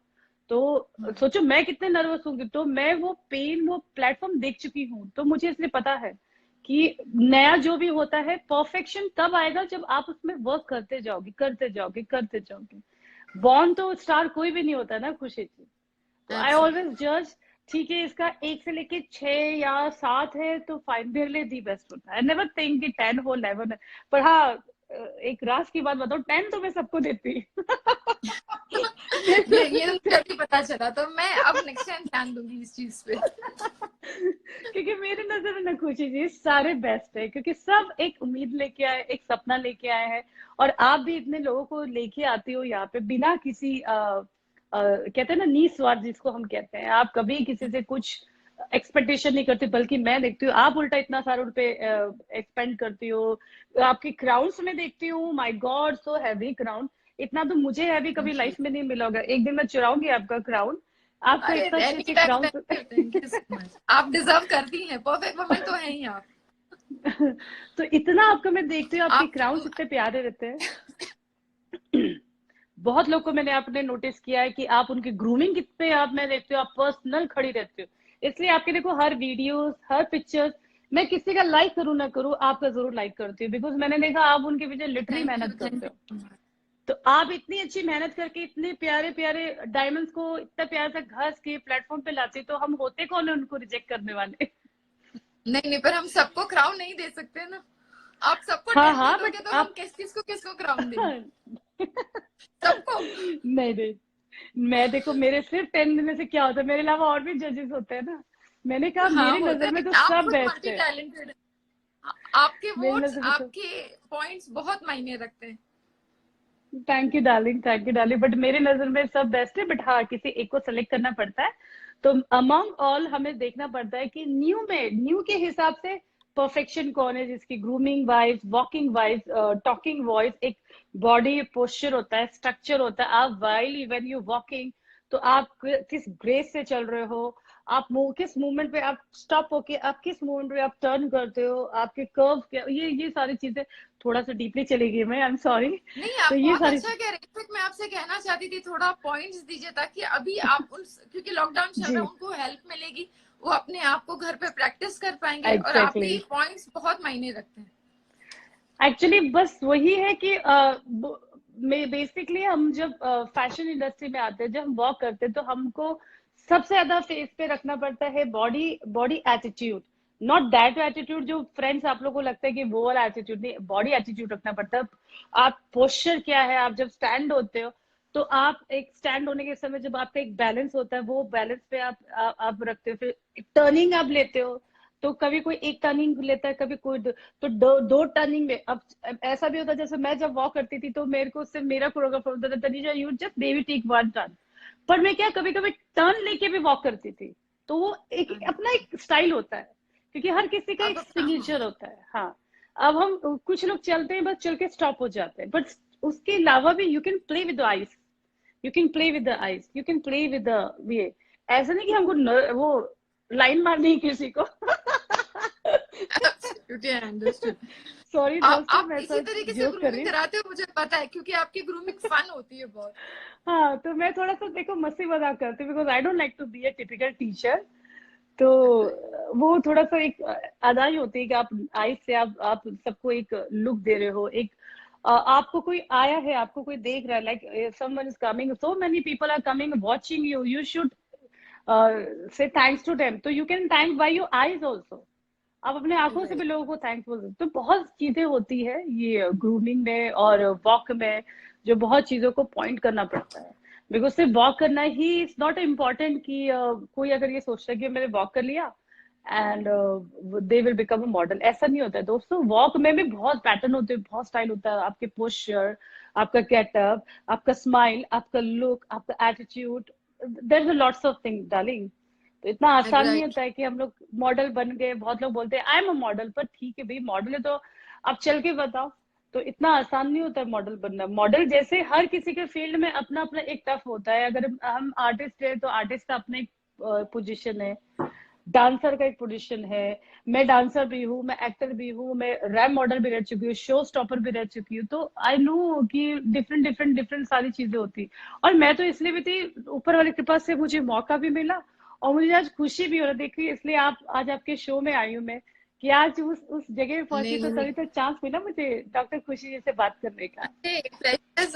तो सोचो मैं कितने नर्वस होंगी। तो मैं वो पेन, वो प्लेटफॉर्म देख चुकी हूँ, तो मुझे इसलिए पता है कि नया जो भी होता है परफेक्शन तब आएगा जब आप उसमें वर्क करते जाओगे, करते जाओगे, करते जाओगे। बॉर्न तो स्टार कोई भी नहीं होता ना खुशी जी। तो आई ऑलवेज एब्सोल्युटली। जज, ठीक है इसका 1 से लेके 6 या 7 है तो फाइन, मेरे लिए दी बेस्ट होता है। आई नेवर थिंक कि 10 हो, 11 है। पर हाँ, एक राज की बात बताओ, 10 तो मैं सबको देती। मेरे ये तो नजर मुझे अभी पता चला, तो मैं अब नेक्स्ट टाइम ध्यान दूंगी इस चीज पे। क्योंकि मेरे नजर में ना खुशी जी सारे बेस्ट है, क्योंकि सब एक उम्मीद लेके आए, एक सपना लेके आए हैं। और आप भी इतने लोगों को लेके आती हो यहाँ पे बिना किसी कहते हैं ना निस्वार्थ जिसको हम कहते हैं, आप कभी किसी से कुछ एक्सपेक्टेशन नहीं करती, बल्कि मैं देखती हूँ आप उल्टा इतना सारा उन पे एक्सपेंड करती हो। आपकी क्राउन्स में देखती हूँ, my God so heavy crown. इतना तो मुझे हैवी कभी थैंक यू। लाइफ में नहीं मिला होगा। एक दिन मैं चुराऊंगी आपका क्राउन। आपको अरे इतना अच्छे एनी अच्छे time, crown. Thank you, thank you so much. आप डिजर्व करती हैं, परफेक्ट वुमन तो है ही आप। तो इतना आपको मैं देखती हूँ, आपके आप क्राउन्स इतने प्यारे रहते हैं। बहुत लोग को मैंने आपने नोटिस किया है कि आप उनकी ग्रूमिंग कितने आप मैं देखती हूँ, आप पर्सनल खड़ी रहती हो। इसलिए आपके देखो हर वीडियोस, हर पिक्चर्स, मैं किसी का लाइक करूँ ना करूँ आपका जरूर लाइक करती हूँ, बिकॉज मैंने देखा आप उनके पीछे लिटरली थैंक यू, मेहनत थैंक करते हो। यू। तो आप इतनी अच्छी मेहनत करके इतने प्यारे प्यारे डायमंड्स को इतना प्यार से घस के प्लेटफॉर्म पे लाते हो, तो हम होते कौन है उनको रिजेक्ट करने वाले? नहीं नहीं, पर हम सबको क्राउन नहीं दे सकते ना। आप सबको हाँ 10 दे हाँ दोगे बट तो हम आप किसको क्राउन देंगे? नहीं सबको। नहीं, मैं देखो मेरे सिर्फ 10 में से क्या होता है, मेरे अलावा और भी जजेस होते हैं ना। मैंने कहा हाँ मेरी होते नजर हैं, में तो लेकिन आप सब खुद बेस्ट मल्टी है। टैलेंटेड हैं। आपके मेरी वोट्स, नजर में तो, आपके पॉइंट्स बहुत मायने रखते हैं। Thank you darling, thank you darling, but मेरी नजर में सब बेस्ट है। बट हाँ, किसी एक को सेलेक्ट करना पड़ता है। तो अमंग ऑल हमें देखना पड़ता है कि न्यू के हिसाब से परफेक्शन कौन है, जिसकी grooming wise, walking wise, talking voice, एक बॉडी पोस्चर होता है, स्ट्रक्चर होता है। आप वाइल व्हेन यू वॉकिंग, तो आप किस ग्रेस से चल रहे हो, आप किस मूवमेंट पे आप स्टॉप होके, आप किस मूवमेंट पे आप टर्न करते हो, आपके कर्व क्या, ये सारी चीजें थोड़ा सा डीपली चलेगी, मैं आई एम सॉरी। नहीं, तो आप ये बहुत सारी, अच्छा कह रहे हैं। इनफैक्ट मैं आपसे कहना चाहती थी थोड़ा पॉइंट्स दीजिए, ताकि अभी आप उन, क्योंकि लॉकडाउन चल रहा जी है, उनको हेल्प मिलेगी, वो अपने आप को घर पे प्रैक्टिस कर पाएंगे। और एग्जैक्टली आपके पॉइंट्स बहुत मायने रखते हैं। एक्चुअली बस वही है कि बेसिकली हम जब फैशन इंडस्ट्री में आते हैं, जब हम वॉक करते हैं, तो हमको सबसे ज्यादा फेस पे रखना पड़ता है body body attitude. Not that attitude जो फ्रेंड्स आप लोगों को लगता है कि वो वाला एटीट्यूड नहीं, बॉडी एटीट्यूड रखना पड़ता है। आप पोस्चर क्या है, आप जब स्टैंड होते हो, तो आप एक स्टैंड होने के समय जब आपका एक बैलेंस होता है, वो बैलेंस पे आप रखते हो। फिर टर्निंग आप लेते हो, तो कभी कोई एक टर्निंग लेता है, कभी कोई तो दो टर्निंग में। अब ऐसा भी होता है, जैसे मैं जब वॉक करती थी तो मेरे को सिर्फ मेरा कोरियोग्राफर होता था, Taneja you just baby take 1 turn. पर मैं क्या कभी कभी टर्न लेके भी वॉक करती थी। तो वो एक अपना एक स्टाइल होता है, क्योंकि हर किसी का आप एक अपना, सिग्नेचर हाँ। होता है। हाँ, अब हम कुछ लोग चलते हैं बस चल के स्टॉप हो जाते हैं, बट उसके अलावा भी you can play with the eyes, you can play with the eyes, you can play with the ये। ऐसा नहीं कि हमको वो लाइन मारनी है किसी को। Absolutely, I understood. सॉरी दोस्तों, आप मैं इसी सब तरीके से जोक कर रही ग्रूमिंग हूँ। कराते हो, मुझे पता है, क्योंकि आपकी ग्रूमिंग फन होती है बहुत। हाँ, तो मैं थोड़ा सा देखो मस्ती मजाक करती हूँ, because I don't like to be a typical teacher. तो वो थोड़ा सा एक अदा ही होती है कि आप आइज से आप सबको एक लुक दे रहे हो, एक आपको कोई आया है, आपको कोई देख रहा है, like someone is coming, so many people are coming watching you, you should say thanks to them, तो you can thank by your eyes also. आप अपने आंखों से भी राइट। लोगों को थैंक्स बोल सकते हो। तो बहुत चीजें होती है ये ग्रूमिंग में और वॉक में, जो बहुत चीजों को पॉइंट करना पड़ता है। बिकॉज सिर्फ वॉक करना ही इट्स नॉट इम्पॉर्टेंट कि कोई अगर ये सोचता है कि मैंने वॉक कर लिया and they will become a model, ऐसा नहीं होता है दोस्तों। वॉक में भी बहुत पैटर्न होते हैं, बहुत स्टाइल होता है, आपके पोस्चर, आपका गेटअप, आपका स्माइल, आपका लुक, आपका attitude, there is a lots of things darling. तो इतना आसान नहीं राइट। होता है कि हम लोग मॉडल बन गए। बहुत लोग बोलते हैं आई एम अ मॉडल, पर ठीक है भाई, मॉडल है तो आप चल के बताओ। तो इतना आसान नहीं होता है मॉडल बनना। मॉडल जैसे हर किसी के फील्ड में अपना अपना एक टफ होता है। अगर हम आर्टिस्ट है तो आर्टिस्ट का अपना एक पोजीशन है, डांसर का एक पोजीशन है। मैं डांसर भी हूँ, मैं एक्टर भी हूँ, मैं रैप मॉडल भी रह चुकी हूँ, शो स्टॉपर भी रह चुकी हूँ। तो आई नो कि डिफरेंट डिफरेंट डिफरेंट सारी चीजें होती। और मैं तो इसलिए भी थी, ऊपर वाली कृपा से मुझे मौका भी मिला और मुझे आज खुशी भी हो रहा। देखिए, इसलिए आप आज आपके शो में आई हूँ मैं, कि आज उस जगह पे पहुंची, तो नहीं, तभी तो चांस मिला मुझे डॉक्टर खुशी जी से बात करने का। Pleasure is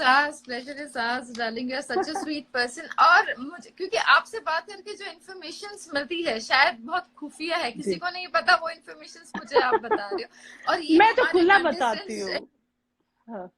ours darling, you are such a sweet person. और मुझे क्योंकि आपसे बात करके जो इन्फॉर्मेशन मिलती है शायद बहुत खुफिया है, किसी जी, को नहीं पता वो इन्फॉर्मेशन मुझे आप बता रहे हो। और ये मैं तो हमारे खुला बताती कंटेस्टेंट्स, हूँ। हाँ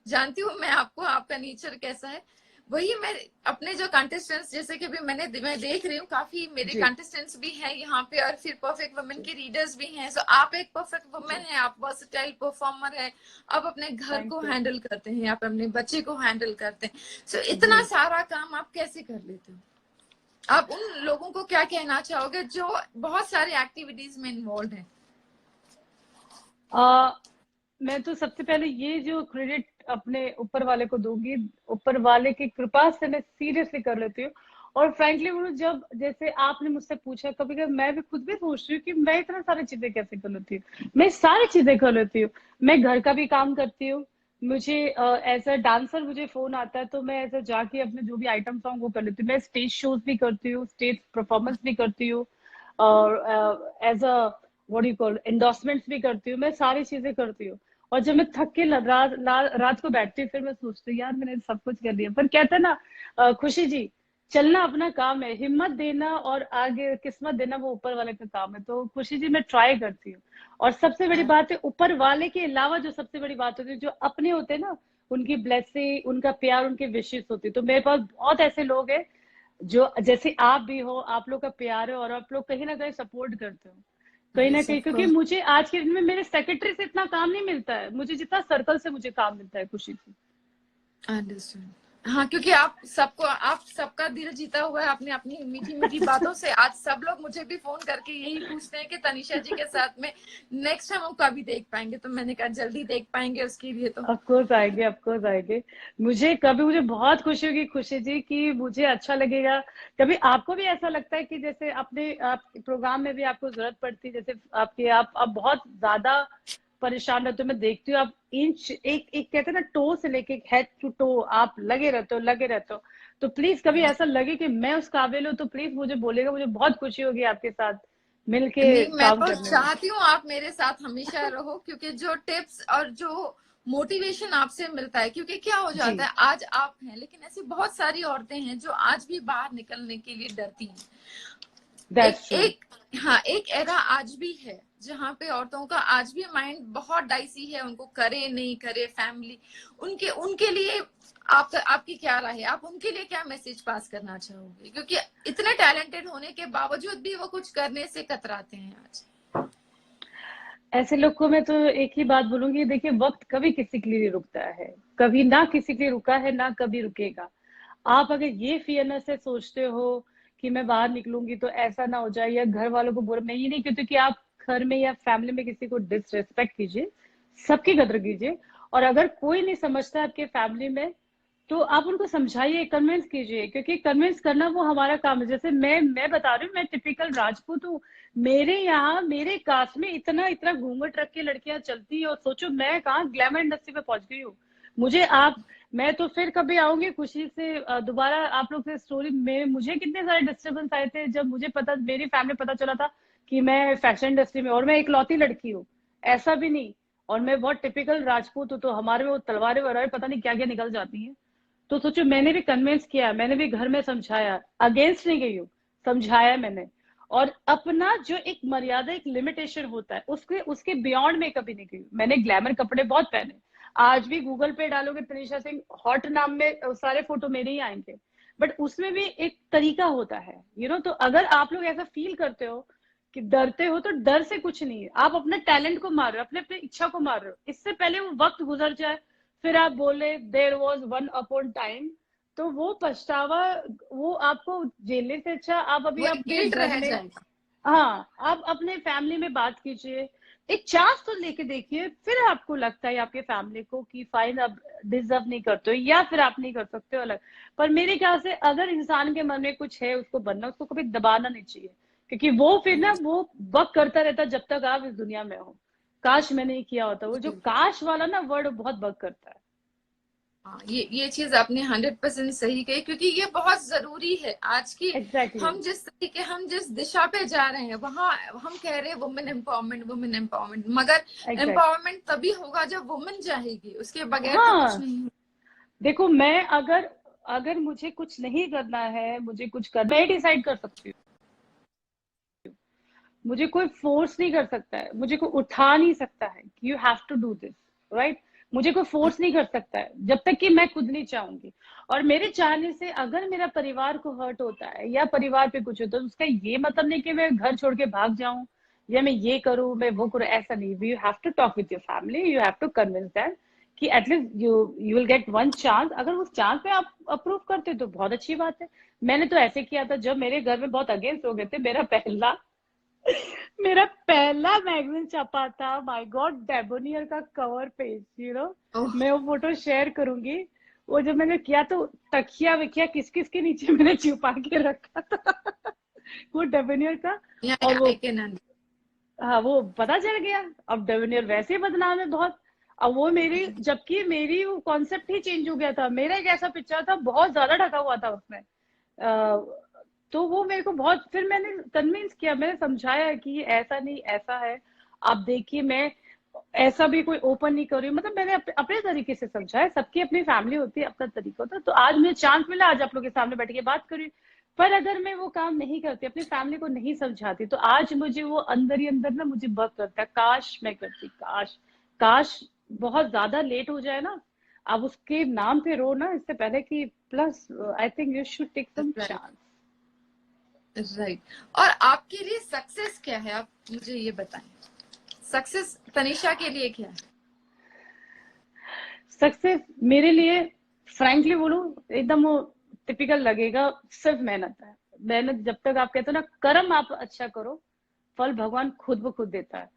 जानती हूँ मैं आपको, आपका नेचर कैसा है। वही मैं अपने जो कंटेस्टेंट्स, जैसे कि भी मैं देख रही हूँ काफी मेरे जी कंटेस्टेंट्स भी हैं यहाँ पे, और फिर परफेक्ट वुमेन जी के रीडर्स भी हैं। सो आप एक परफेक्ट वुमेन जी, है, आप वर्सटाइल परफॉर्मर है, आप अपने घर थैंक को यू। हैंडल करते हैं, आप अपने बच्चे को हैंडल करते हैं। सो जी, इतना सारा काम आप कैसे कर लेते हो? आप उन लोगों को क्या कहना चाहोगे जो बहुत सारी एक्टिविटीज में इन्वॉल्व है? आ, मैं तो सबसे पहले ये जो क्रेडिट अपने ऊपर वाले को दूंगी, ऊपर वाले की कृपा से मैं सीरियसली कर लेती हूँ। और फ्रैंकली बोलूं, जब जैसे आपने मुझसे पूछा, कभी कभी मैं भी खुद भी सोचती हूँ कि मैं इतना सारी चीजें कैसे कर लेती हूँ। मैं सारी चीजें कर लेती हूँ। मैं घर का भी काम करती हूँ। मुझे एज अ डांसर मुझे फोन आता है तो मैं एज अ जाके अपने जो भी आइटम सॉन्ग वो कर लेती हूँ। मैं स्टेज शोज भी करती हूँ, स्टेज परफॉर्मेंस भी करती हूँ, और as a what you call endorsements भी करती हूँ। मैं सारी चीजें करती हूँ। और जब मैं थक के रात को बैठती हूँ, फिर मैं सोचती हूँ यार मैंने सब कुछ कर लिया। पर कहते हैं ना खुशी जी, चलना अपना काम है, हिम्मत देना और आगे किस्मत देना वो ऊपर वाले का काम है। तो खुशी जी मैं ट्राई करती हूँ। और सबसे बड़ी बात है, ऊपर वाले के अलावा जो सबसे बड़ी बात होती है, जो अपने होते हैं ना, उनकी ब्लेसिंग, उनका प्यार, उनकी विशेष होती है। तो मेरे पास बहुत ऐसे लोग हैं जो जैसे आप भी हो, आप लोग का प्यार है और आप लोग कहीं ना कहीं सपोर्ट करते हो कहीं ना यस, कहीं। ऑफ क्योंकि कोर्स। मुझे आज के दिन में मेरे सेक्रेटरी से इतना काम नहीं मिलता है मुझे, जितना सर्कल से मुझे काम मिलता है खुशी से। अंडरस्टैंड। हाँ, क्योंकि आप सबका दिल जीता हुआ है आपने अपनी मीठी मीठी बातों से। आज सब लोग मुझे भी फोन करके यही पूछते हैं कि तनिषा जी के साथ में नेक्स्ट हम कभी देख पाएंगे, तो मैंने कहा जल्दी देख पाएंगे उसके लिए तो। ऑफकोर्स आएंगे, ऑफकोर्स आएंगे। मुझे बहुत खुशी होगी खुशी जी, कि मुझे अच्छा लगेगा। कभी आपको भी ऐसा लगता है कि जैसे अपने आप प्रोग्राम में भी आपको जरूरत पड़ती है, जैसे आपके आप बहुत ज्यादा परेशान रहते हो, मैं देखती हूँ आप इंच एक एक कहते हैं ना, टो से लेके हेड टू टो आप लगे रहते हो, लगे रहते हो। तो प्लीज कभी ऐसा लगे कि मैं उस काबिल हूँ तो प्लीज मुझे बोलेगा, मुझे बहुत खुशी होगी आपके साथ मिलके नहीं, मैं काम तो करने में। चाहती हूँ आप मेरे साथ हमेशा रहो, क्योंकि जो टिप्स और जो मोटिवेशन आपसे मिलता है, क्योंकि क्या हो जी, जाता है, आज आप हैं लेकिन ऐसी बहुत सारी औरतें हैं जो आज भी बाहर निकलने के लिए डरती हैं। एक दैट्स ट्रू। एक हाँ, एक एरा आज भी है जहाँ पे औरतों का आज भी माइंड बहुत डाइसी है, उनको करे नहीं करे फैमिली। उनके उनके लिए आपकी क्या राय है? आप उनके लिए क्या मैसेज पास करना चाहोगे, क्योंकि इतने टैलेंटेड होने के बावजूद भी वो कुछ करने से कतराते हैं आज। ऐसे लोग को मैं तो एक ही बात बोलूंगी, देखिए वक्त कभी किसी के लिए नहीं रुकता है, कभी ना किसी के लिए रुका है ना कभी रुकेगा। आप अगर ये फियरनेस से सोचते हो कि मैं बाहर निकलूंगी तो ऐसा ना हो जाए, या घर वालों को बुरा, मैं ये नहीं कहती कि आप घर में या फैमिली में किसी को डिसरेस्पेक्ट कीजिए, सबकी कदर कीजिए। और अगर कोई नहीं समझता आपके फैमिली में, तो आप उनको समझाइए, कन्विंस कीजिए, क्योंकि कन्विंस करना वो हमारा काम है। जैसे मैं बता रही हूँ, मैं टिपिकल राजपूत हूँ। मेरे यहाँ मेरे कास्ट में इतना इतना घूंघट रख के लड़कियां चलती है, और सोचो मैं कहाँ ग्लैमर इंडस्ट्री में पहुंच गई हूँ। मुझे आप मैं तो फिर कभी आऊंगी खुशी से दोबारा आप लोग से स्टोरी में। मुझे कितने सारे डिस्टर्बेंस आए थे जब मुझे पता, मेरी फैमिली पता चला था कि मैं फैशन इंडस्ट्री में, और मैं इकलौती लड़की हूँ, ऐसा भी नहीं। और मैं बहुत टिपिकल राजपूत हूँ, तो हमारे में वो तलवारें वलवारें पता नहीं क्या क्या निकल जाती हैं। तो सोचो मैंने भी कन्विंस किया, मैंने भी घर में समझाया, अगेंस्ट नहीं गई हूँ, समझाया मैंने। और अपना जो एक मर्यादा, एक लिमिटेशन होता है, उसके उसके बियॉन्ड में कभी नहीं गई। मैंने ग्लैमर कपड़े बहुत पहने, आज भी गूगल पे डालोगे तनिषा सिंह हॉट नाम में सारे फोटो मेरे ही आएंगे, बट उसमें भी एक तरीका होता है, तो अगर आप लोग ऐसा फील करते हो कि डरते हो, तो डर से कुछ नहीं है, आप अपने टैलेंट को मार रहे हो, अपने अपने इच्छा को मार रहे हो। इससे पहले वो वक्त गुजर जाए, फिर आप बोले there was one upon time, तो वो पछतावा, वो आपको झेलने से अच्छा आप अभी वो अपने गिल्ट घर रह में, जाएगा। हाँ, आप अपने फैमिली में बात कीजिए, एक चांस तो लेके देखिए, फिर आपको लगता है आपके फैमिली को कि फाइन अब डिजर्व नहीं करते हो, या फिर आप नहीं कर सकते हो अलग। पर मेरे ख्याल से अगर इंसान के मन में कुछ है उसको बनना, उसको कभी दबाना नहीं चाहिए, क्योंकि वो फिर ना वो वर्क करता रहता जब तक आप इस दुनिया में हो। काश मैंने नहीं किया होता, वो जो बिल्कुल। काश वाला ना वर्ड बहुत वर्क करता है। हाँ, ये चीज आपने 100% सही कही, क्योंकि ये बहुत जरूरी है आज की। एग्जैक्टली। हम जिस दिशा पे जा रहे हैं, वहाँ हम कह रहे हैं वुमेन एम्पावरमेंट, वुमेन एम्पावरमेंट, मगर एग्जैक्ट। एम्पावरमेंट तभी होगा जब वुमेन चाहेगी, उसके बगैर तो कुछ हाँ, नहीं होगा। देखो मैं अगर अगर मुझे कुछ नहीं करना है, मुझे कुछ करना, मैं डिसाइड कर सकती हूँ, मुझे कोई फोर्स नहीं कर सकता है, मुझे कोई उठा नहीं सकता है कि you have to do this, right. मुझे कोई फोर्स नहीं कर सकता है जब तक कि मैं खुद नहीं चाहूंगी। और मेरे चाहने से अगर मेरा परिवार को हर्ट होता है या परिवार पे कुछ होता है, तो उसका ये मतलब नहीं कि मैं घर छोड़ के भाग जाऊं या मैं ये करूं, मैं वो करूं, ऐसा नहीं। You have to talk with your family, you have to convince them कि at least you will get one chance. अगर उस चांस पे आप अप्रूव करते हो तो बहुत अच्छी बात है। मैंने तो ऐसे किया था, जब मेरे घर में बहुत अगेंस्ट हो गए थे, मेरा पहला मैगजीन छपा था, माय गॉड, डेबोनियर का कवर पेज, ओह। मैं वो फोटो शेयर करूंगी। वो जब मैंने किया तो तकिया विकिया किस किस के नीचे मैंने छुपा के रखा था वो डेबोनियर का। और वो, आई कैन। हाँ, वो पता चल गया। अब डेबोनियर वैसे ही बदनाम है बहुत। अब वो मेरी, जबकि मेरी वो कॉन्सेप्ट ही चेंज हो गया था, मेरा एक ऐसा पिक्चर था बहुत ज्यादा ढका हुआ था उसमें। तो वो मेरे को बहुत, फिर मैंने कन्विंस किया, मैंने समझाया कि ये ऐसा नहीं ऐसा है, आप देखिए, मैं ऐसा भी कोई ओपन नहीं कर रही हूँ, मतलब मैंने अपने तरीके से समझाया। सबकी अपनी फैमिली होती है, अपना तरीका होता है। तो आज मुझे चांस मिला, आज आप लोग के सामने बैठ के बात करी। पर अगर मैं वो काम नहीं करती, अपनी फैमिली को नहीं समझाती, तो आज मुझे वो अंदर ही अंदर ना मुझे बग करता है, काश मैं करती, काश, काश। बहुत ज्यादा लेट हो जाए ना, आप उसके नाम पे रो ना, इससे पहले कि, plus I think you should take some right. Chance. Right. और आपके लिए सक्सेस क्या है, आप मुझे ये बताएं। सक्सेस तनिषा के लिए क्या है? सक्सेस मेरे लिए, फ्रैंकली बोलूं, एकदम वो टिपिकल लगेगा, सिर्फ मेहनत है। मेहनत, जब तक आप कहते हो ना कर्म आप अच्छा करो, फल भगवान खुद ब खुद देता है।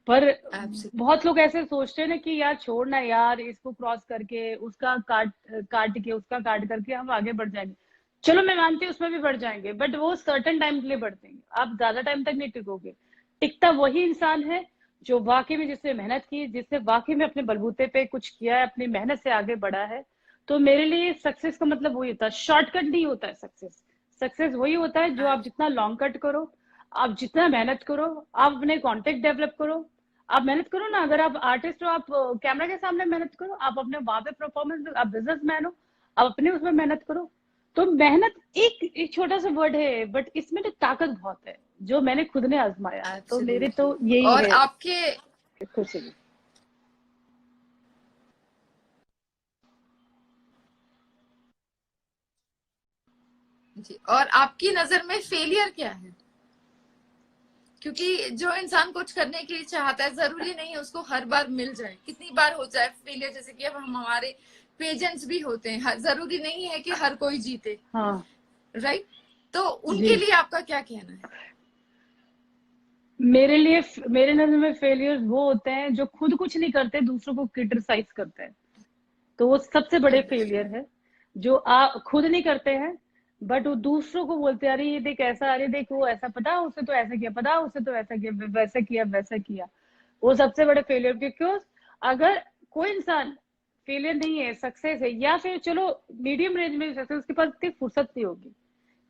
पर एब्सोल्युटली। बहुत लोग ऐसे सोचते हैं ना कि यार छोड़ना यार, इसको क्रॉस करके उसका काट काट के उसका काट करके हम आगे बढ़ जाएंगे। चलो मैं मानती हूँ उसमें भी बढ़ जाएंगे, बट वो सर्टेन टाइम के लिए बढ़ते हैं, आप ज्यादा टाइम तक नहीं टिकोगे। टिकता वही इंसान है जो वाकई में, जिसने मेहनत की, जिसने वाकई में अपने बलबूते पे कुछ किया है, अपनी मेहनत से आगे बढ़ा है। तो मेरे लिए सक्सेस का मतलब वही होता है, शॉर्टकट नहीं होता है सक्सेस। सक्सेस वही होता है जो आप जितना लॉन्ग कट करो, आप जितना मेहनत करो, आप अपने कॉन्टेक्ट डेवलप करो, आप मेहनत करो ना। अगर आप आर्टिस्ट हो, आप कैमरा के सामने मेहनत करो, आप अपने वहां पे परफॉर्मेंस, आप बिजनेसमैन हो, आप अपने उसमें मेहनत करो। तो मेहनत एक छोटा सा वर्ड है, बट इसमें तो ताकत बहुत है, जो मैंने खुद ने आजमाया है, तो मेरे एब्सोल्युटली। तो यही और है आपके, खुशी। जी, और आपकी नजर में फेलियर क्या है? क्योंकि जो इंसान कुछ करने के लिए चाहता है, जरूरी नहीं है उसको हर बार मिल जाए, कितनी बार हो जाए फेलियर। जैसे कि अब हम हमारे पेजेंट्स भी होते हैं, जरूरी नहीं है कि हर कोई जीते। हाँ राइट। तो जी। उनके लिए आपका क्या कहना है? मेरे लिए, मेरे नजर में फेलियर वो होते हैं जो खुद कुछ नहीं करते, दूसरों को क्रिटिसाइज करते हैं। तो वो सबसे बड़े फेलियर है। जो आप खुद नहीं करते हैं, बट वो दूसरों को बोलते हैं, अरे ये देख ऐसा, अरे देख वो ऐसा, पता उससे तो ऐसा किया, पता उससे तो ऐसा किया, वैसा किया, वैसा किया। वो सबसे बड़े फेलियर। क्यों? अगर कोई इंसान फेलियर नहीं है, सक्सेस है, या फिर चलो मीडियम रेंज में सक्सेस, उसके पास इतनी फुर्सत नहीं होगी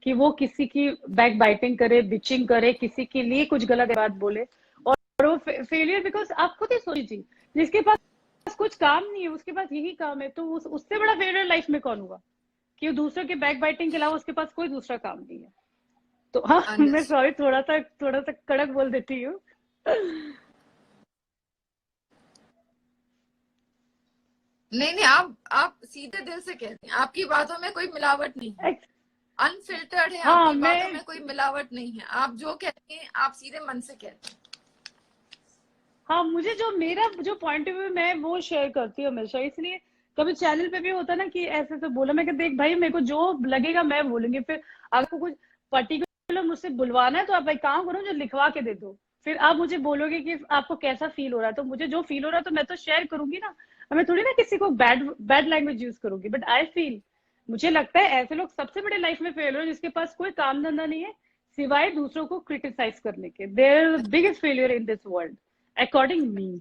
कि वो किसी की बैक बाइटिंग करे, बिचिंग करे, किसी के लिए कुछ गलत बात बोले। और वो फेलियर, बिकॉज आप खुद ही सोचिए, जिसके पास कुछ काम नहीं है, उसके पास यही काम है, तो उससे बड़ा फेलियर लाइफ में कौन हुआ? कि वो दूसरों के बैक बाइटिंग के अलावा उसके पास कोई दूसरा काम नहीं है। तो हाँ मैं अंडरस्टूड। सॉरी थोड़ा सा कड़क बोल देती हूँ। नहीं नहीं, आप सीधे दिल से कहते हैं, आपकी बातों में कोई मिलावट नहीं है, अनफिल्टर्ड है हाँ आपकी बातों मैं में, कोई मिलावट नहीं है, आप जो कहते हैं आप सीधे मन से कहते हैं। हाँ मुझे जो मेरा जो पॉइंट ऑफ व्यू मैं वो शेयर करती हूँ हमेशा, इसलिए कभी चैनल पे भी होता ना कि ऐसे तो बोला, मैं कहती देख भाई मेरे को जो लगेगा मैं बोलूंगी, फिर आपको कुछ पर्टिकुलर मुझसे बुलवाना है तो आप एक काम करो जो लिखवा के दे दो, फिर आप मुझे बोलोगे कि आपको कैसा फील हो रहा है, तो मुझे जो फील हो रहा है तो मैं तो शेयर करूंगी ना, मैं थोड़ी ना किसी को बैड बैड लैंग्वेज यूज करूंगी, बट आई फील मुझे लगता है ऐसे लोग सबसे बड़े लाइफ में फेल हो जिसके पास कोई काम धंधा नहीं है सिवाय दूसरों को क्रिटिसाइज करने के, their biggest failure in this world according me.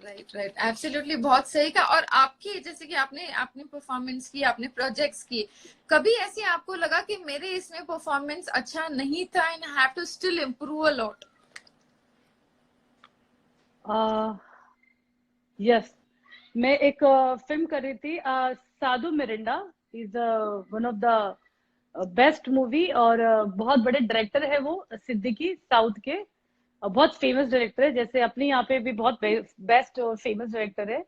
Right right, absolutely, बहुत सही कहा। और आपकी जैसे कि आपने आपने परफॉर्मेंस की, आपने प्रोजेक्ट्स की, कभी ऐसे आपको लगा कि मेरे इसमें परफॉर्मेंस अच्छा नहीं था and have to still improve a lot? Yes, मैं एक फिल्म कर रही थी, Sadhu Miranda is one of the best movie, और बहुत बड़े डायरेक्टर है वो सिद्दीकी, साउथ के, बहुत फेमस डायरेक्टर है, जैसे अपने यहाँ पे भी बहुत बेस्ट और फेमस डायरेक्टर है।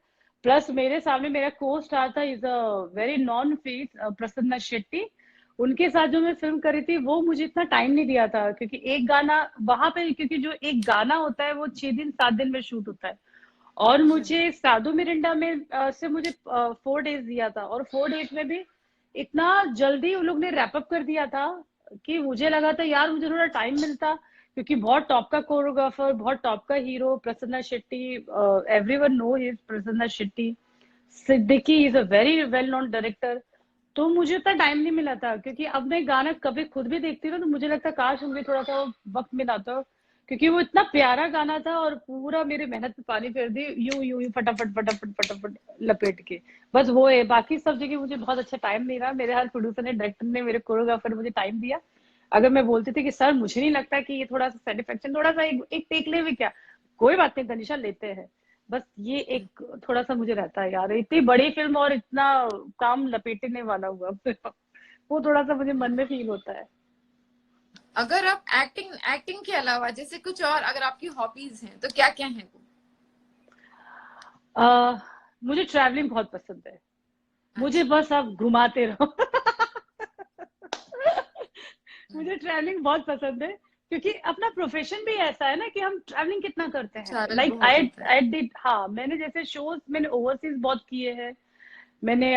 प्लस मेरे सामने मेरा को स्टार था, is a very non face, Prasanna Shetty. उनके साथ जो मैं फिल्म करी थी वो मुझे इतना टाइम नहीं दिया था, क्योंकि एक गाना वहां पे, क्योंकि जो एक गाना होता है वो 6 दिन 7 दिन में शूट होता है, और मुझे साधु मिरिंडा में से मुझे 4 डेज दिया था, और 4 डेज में भी इतना जल्दी उन लोग ने रैपअप कर दिया था कि मुझे लगा था यार मुझे थोड़ा टाइम मिलता, क्योंकि बहुत टॉप का कोरियोग्राफर, बहुत टॉप का hero Prasanna Shetty, everyone know his Prasanna Shetty. Siddiqui is a very well known director. तो मुझे उतना टाइम नहीं मिला था, क्योंकि अब मैं गाना कभी खुद भी देखती हूँ ना, तो मुझे लगता है काश मुझे थोड़ा सा वक्त मिला था, क्योंकि वो इतना प्यारा गाना था और पूरा मेरी मेहनत पे पानी फेर दी, यूं यूं यूं फटाफट फटाफट फटाफट लपेट के। बस वो है, बाकी सब जगह मुझे बहुत अच्छा टाइम नहीं रहा, मेरे हर प्रोड्यूसर ने, डायरेक्टर ने, मेरे कोरियोग्राफर ने मुझे टाइम दिया। अगर मैं बोलती थी कि सर मुझे नहीं लगता कि ये थोड़ा सा सेटिस्फेक्शन, थोड़ा सा एक टेक ले भी क्या, कोई बात नहीं तनिषा लेते हैं, बस ये एक थोड़ा सा मुझे रहता है यार, इतनी बड़ी फिल्म और इतना काम लपेटने वाला हुआ वो थोड़ा सा मुझे मन में फील होता है। अगर आप एक्टिंग एक्टिंग के अलावा जैसे कुछ और अगर आपकी हॉबीज हैं तो क्या क्या हैं वो? आ, मुझे ट्रैवलिंग बहुत पसंद है, मुझे अच्छा। बस आप घुमाते रहो मुझे ट्रैवलिंग बहुत पसंद है, क्योंकि अपना प्रोफेशन भी ऐसा है ना कि हम ट्रैवलिंग कितना करते हैं, ट्रैवल लाइक बहुत आई होता है। आई डिड, हाँ मैंने जैसे शोज मैंने ओवरसीज बहुत किए हैं, मैंने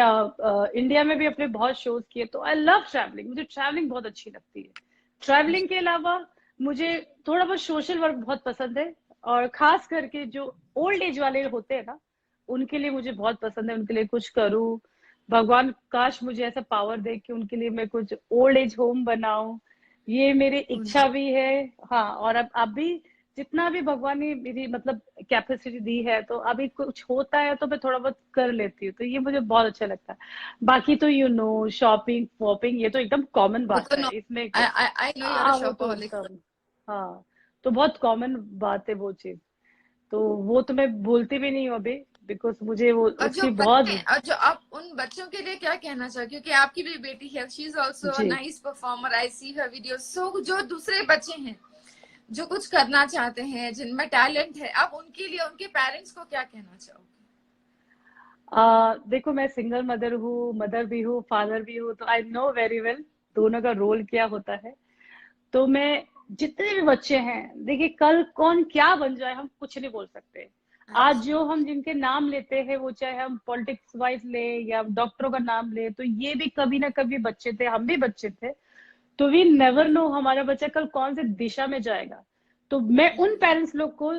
इंडिया में भी अपने बहुत शोज किए, तो आई लव ट्रैवलिंग, मुझे ट्रैवलिंग बहुत अच्छी लगती है। ट्रैवलिंग के अलावा मुझे थोड़ा बहुत सोशल वर्क बहुत पसंद है, और खास करके जो ओल्ड एज वाले होते हैं ना, उनके लिए मुझे बहुत पसंद है, उनके लिए कुछ करूँ, भगवान काश मुझे ऐसा पावर दे कि उनके लिए मैं कुछ ओल्ड एज होम बनाऊं, ये मेरी इच्छा भी है। हाँ, और अब भी जितना भी भगवान ने मेरी मतलब कैपेसिटी दी है, तो अभी कुछ होता है तो मैं थोड़ा बहुत कर लेती हूँ, तो ये मुझे बहुत अच्छा लगता है। बाकी तो शॉपिंग वॉपिंग ये तो एकदम कॉमन वो बात तो है नो, इसमें I know you are a वो तो शॉपaholic। एकदम, हाँ, तो बहुत कॉमन बात है वो चीज, तो वो तो मैं भूलती भी नहीं हूँ अभी, बिकॉज मुझे वो और जो उसकी बहुत। बच्चे, और जो आप उन बच्चों के लिए क्या कहना चाहोगे, क्योंकि आपकी भी बेटी है, शी इज ऑल्सो अ जी, nice performer, I see her video, so जो दूसरे बच्चे हैं जो कुछ करना चाहते हैं, जिनमें टैलेंट है, आप उनके लिए, उनके पेरेंट्स को क्या कहना चाहोगे? देखो मैं सिंगल मदर हूँ, मदर भी हूँ, फादर भी हूँ, तो आई नो वेरी वेल दोनों का रोल क्या होता है। तो मैं जितने भी बच्चे हैं, देखिए कल कौन क्या बन जाए हम कुछ नहीं बोल सकते। आज जो हम जिनके नाम लेते हैं, वो चाहे हम पॉलिटिक्स वाइज ले या डॉक्टरों का नाम ले, तो ये भी कभी ना कभी बच्चे थे, हम भी बच्चे थे, तो वी नेवर नो हमारा बच्चा कल कौन सी दिशा में जाएगा। तो मैं उन पेरेंट्स लोग को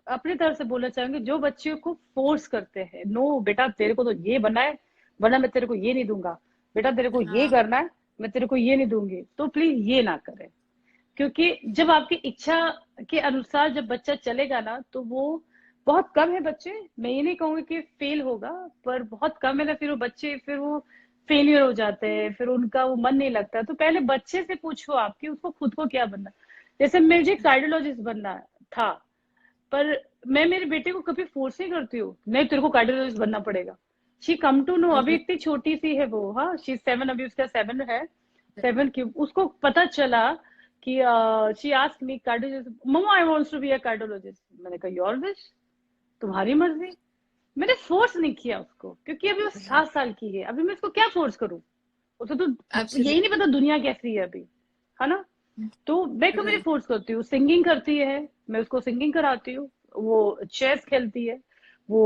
अपनी तरफ से बोलना चाहूंगी जो बच्चियों को फोर्स करते हैं, नो बेटा तेरे को तो ये बनना है, वरना मैं तेरे को ये नहीं दूंगा, बेटा तेरे को ये हाँ। करना है, मैं तेरे को ये नहीं दूंगी, तो प्लीज ये ना करें। क्योंकि जब आपकी इच्छा के अनुसार जब बच्चा चलेगा ना, तो वो बहुत कम है बच्चे, मैं ये नहीं कहूंगी कि फेल होगा, पर बहुत कम है ना, फिर वो बच्चे फिर वो फेलियर हो जाते हैं, फिर उनका वो मन नहीं लगता। तो पहले बच्चे से पूछो आप कि उसको खुद को क्या बनना है। जैसे मुझे कार्डियोलॉजिस्ट बनना था, पर मैं मेरे बेटे को कभी फोर्स नहीं करती हूँ नहीं तेरे को कार्डियोलॉजिस्ट बनना पड़ेगा, शी कम टू नो, अभी इतनी छोटी सी है वो, हाँ शी 7, अभी उसका 7 है, 7 की उसको पता चला कि she asked me cardiologist, mamma I wants to be a cardiologist. मैंने कहा योर विश, तुम्हारी मर्जी। मैंने फोर्स नहीं किया उसको, क्योंकि अभी वो 7 साल की है, अभी मैं उसको क्या फोर्स करूं, उसे तो यही नहीं पता दुनिया कैसी है अभी, है ना। तो मैं क्यों मेरी Right. फोर्स करती हूँ, सिंगिंग करती है, मैं उसको सिंगिंग कराती हूँ, वो चेस खेलती है, वो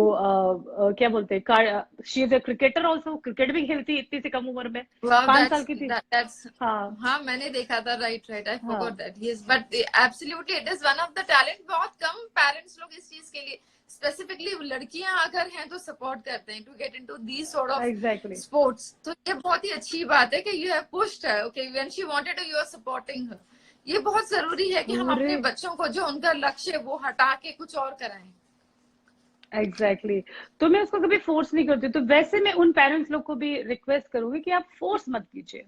क्या बोलते हैं, she is a cricketer also, cricket भी खेलती है इतनी सी कम उम्र में, Wow, 5 साल की थी। that's हाँ हाँ मैंने देखा था, राइट राइट, आई हाँ forgot that, yes, but absolutely it is one of the talent. बहुत कम पेरेंट्स लोग इस चीज के लिए, स्पेसिफिकली लड़कियां अगर हैं तो सपोर्ट करते हैं to get into these sort of exactly. Sports. तो ये बहुत ही अच्छी बात है कि you have pushed her, okay, when she wanted to, you are supporting her. ये बहुत जरूरी है कि हम पूरे अपने बच्चों को जो उनका लक्ष्य है वो हटा के कुछ और कराएं। एग्जैक्टली तो मैं उसको कभी फोर्स नहीं करती। तो वैसे मैं उन पेरेंट्स लोग को भी रिक्वेस्ट करूंगी कि आप फोर्स मत कीजिए,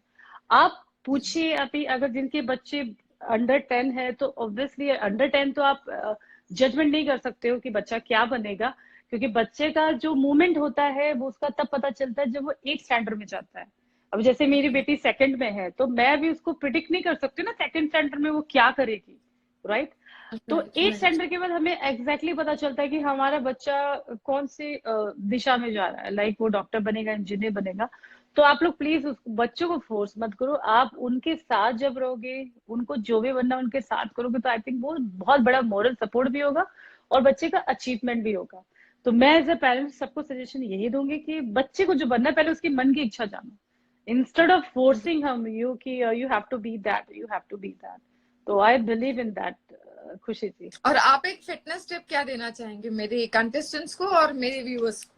आप पूछिए। अभी अगर जिनके बच्चे अंडर 10 है तो ऑब्वियसली अंडर 10 तो आप जजमेंट नहीं कर सकते हो कि बच्चा क्या बनेगा, क्योंकि बच्चे का जो मूवमेंट होता है वो उसका तब पता चलता है जब वो 8 स्टैंडर्ड में जाता है। अब जैसे मेरी बेटी 2nd में है, तो मैं भी उसको प्रिडिक्ट नहीं कर सकती ना 2nd स्टैंडर्ड में वो क्या करेगी, राइट। तो राइट 8 स्टैंडर्ड के बाद हमें एग्जैक्टली पता चलता है कि हमारा बच्चा कौन सी दिशा में जा रहा है, लाइक वो डॉक्टर बनेगा, इंजीनियर बनेगा। तो आप लोग प्लीज उस बच्चों को फोर्स मत करो, आप उनके साथ जब रहोगे, उनको जो भी बनना उनके साथ करोगे, तो आई थिंक वो बहुत बड़ा मॉरल सपोर्ट भी होगा और बच्चे का अचीवमेंट भी होगा। तो मैं एज अ पेरेंट सबको सजेशन यही दूंगी कि बच्चे को जो बनना है पहले उसकी मन की इच्छा जानो, इंस्टेड ऑफ फोर्सिंग हम यू कि you have to be that, you have to be that. तो आई बिलीव इन दैट खुशी जी। और आप एक फिटनेस टिप क्या देना चाहेंगे मेरे कंटेस्टेंट्स को और मेरे व्यूअर्स को?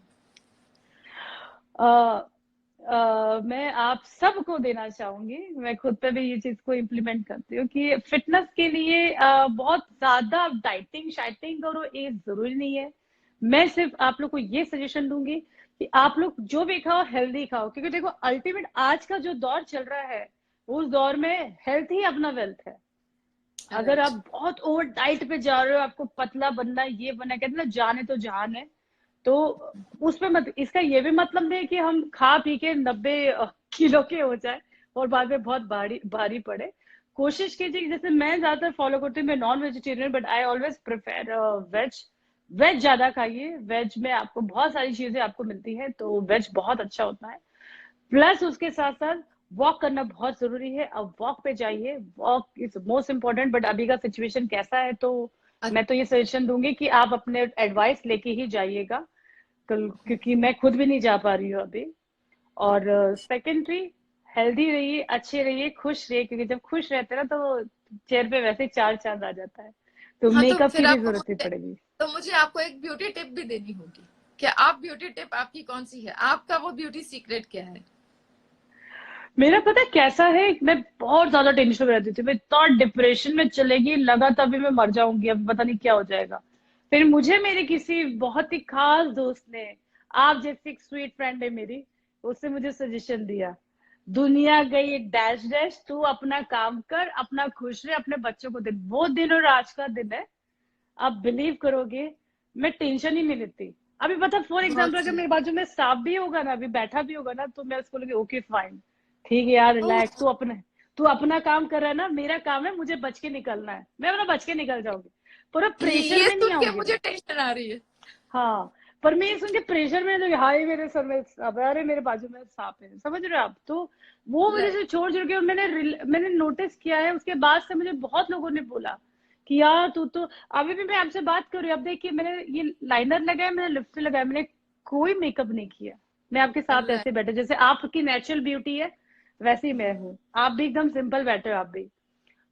मैं आप सबको देना चाहूंगी, मैं खुद पे भी ये चीज को इम्प्लीमेंट करती हूँ कि फिटनेस के लिए बहुत ज्यादा डाइटिंग शाइटिंग करो ये जरूरी नहीं है। मैं सिर्फ आप लोग को ये सजेशन दूंगी कि आप लोग जो भी खाओ हेल्दी खाओ, क्योंकि देखो अल्टीमेट आज का जो दौर चल रहा है उस दौर में हेल्थ ही अपना वेल्थ है। अगर राइट। आप बहुत ओवर डाइट पे जा रहे हो, आपको पतला बनना है, ये बनना है, कहते हैं ना जाने तो जहान है, तो उसमें मत, इसका ये भी मतलब नहीं कि हम खा पी के 90 किलो के हो जाए और बाद में बहुत भारी भारी पड़े। कोशिश कीजिए, जैसे मैं ज्यादातर फॉलो करती हूँ, मैं non vegetarian but I always prefer veg. Veg ज्यादा खाइए, वेज में आपको बहुत सारी चीजें आपको मिलती है, तो वेज बहुत अच्छा होता है। प्लस उसके साथ साथ वॉक करना बहुत जरूरी है, अब वॉक पे जाइए, walk is most important. But अभी का सिचुएशन कैसा है, तो मैं तो ये सजेशन दूंगी कि आप अपने एडवाइस लेके ही जाइएगा कल, क्योंकि मैं खुद भी नहीं जा पा रही हूँ अभी। और सेकेंडरी, हेल्दी रहिए, अच्छे रहिए, खुश रहिए, क्योंकि जब खुश रहते हैं ना तो चेहरे पे वैसे ही 4 चांद आ जाता है, तो हाँ, तो मेकअप की फिर भी आपको जरूरत नहीं मुझे, पड़ेगी। तो मुझे आपको एक ब्यूटी टिप भी देनी होगी। क्या आप ब्यूटी टिप आपकी कौन सी है? आपका वो ब्यूटी सीक्रेट क्या है? मेरा पता है कैसा है, मैं बहुत ज्यादा टेंशन में रहती थी, मैं इतना डिप्रेशन में चलेगी लगा तभी मैं मर जाऊंगी, अब पता नहीं क्या हो जाएगा। फिर मुझे मेरे किसी बहुत ही खास दोस्त ने, आप जैसी एक स्वीट फ्रेंड है मेरी, उसने मुझे सजेशन दिया, दुनिया गई एक डैश डैश, तू अपना काम कर, अपना खुश रहे, अपने बच्चों को दे, वो दिन और आज का दिन है। आप बिलीव करोगे, मैं टेंशन ही नहीं लेती। अभी पता फॉर बहुत एग्जाम्पल अगर सही। मेरे बाजू में सांप भी होगा ना, अभी बैठा भी होगा ना, तो मैं उसको लगे ओके फाइन, ठीक है यार ओह, रिलैक्स, तू अपना काम कर रहा है ना, मेरा काम है मुझे बच के निकलना है, मैं अपना बच के निकल जाऊंगी, पूरा प्रेशर ये में नहीं सुन के आऊंगी मुझे मैं। टेंशन आ रही है। हाँ, पर मैं ये सुन के प्रेशर में तो हाय मेरे सर में सांप है, अरे मेरे बाजू में सांप है, समझ रहे हो आप। तो वो वजह से राइट। छोड़ छोड़ के, और मैंने नोटिस किया है, उसके बाद से मुझे बहुत लोगों ने बोला कि यार तू तो, अभी भी मैं आपसे बात कर रही हूँ, अब देखिए मैंने ये लाइनर लगाया, मैंने लिपस्टिक लगाया, मैंने कोई मेकअप नहीं किया, मैं आपके साथ ऐसे बैठे जैसे आपकी नेचुरल ब्यूटी है वैसे ही मैं हूँ, आप भी एकदम सिंपल बैठे हो आप भी।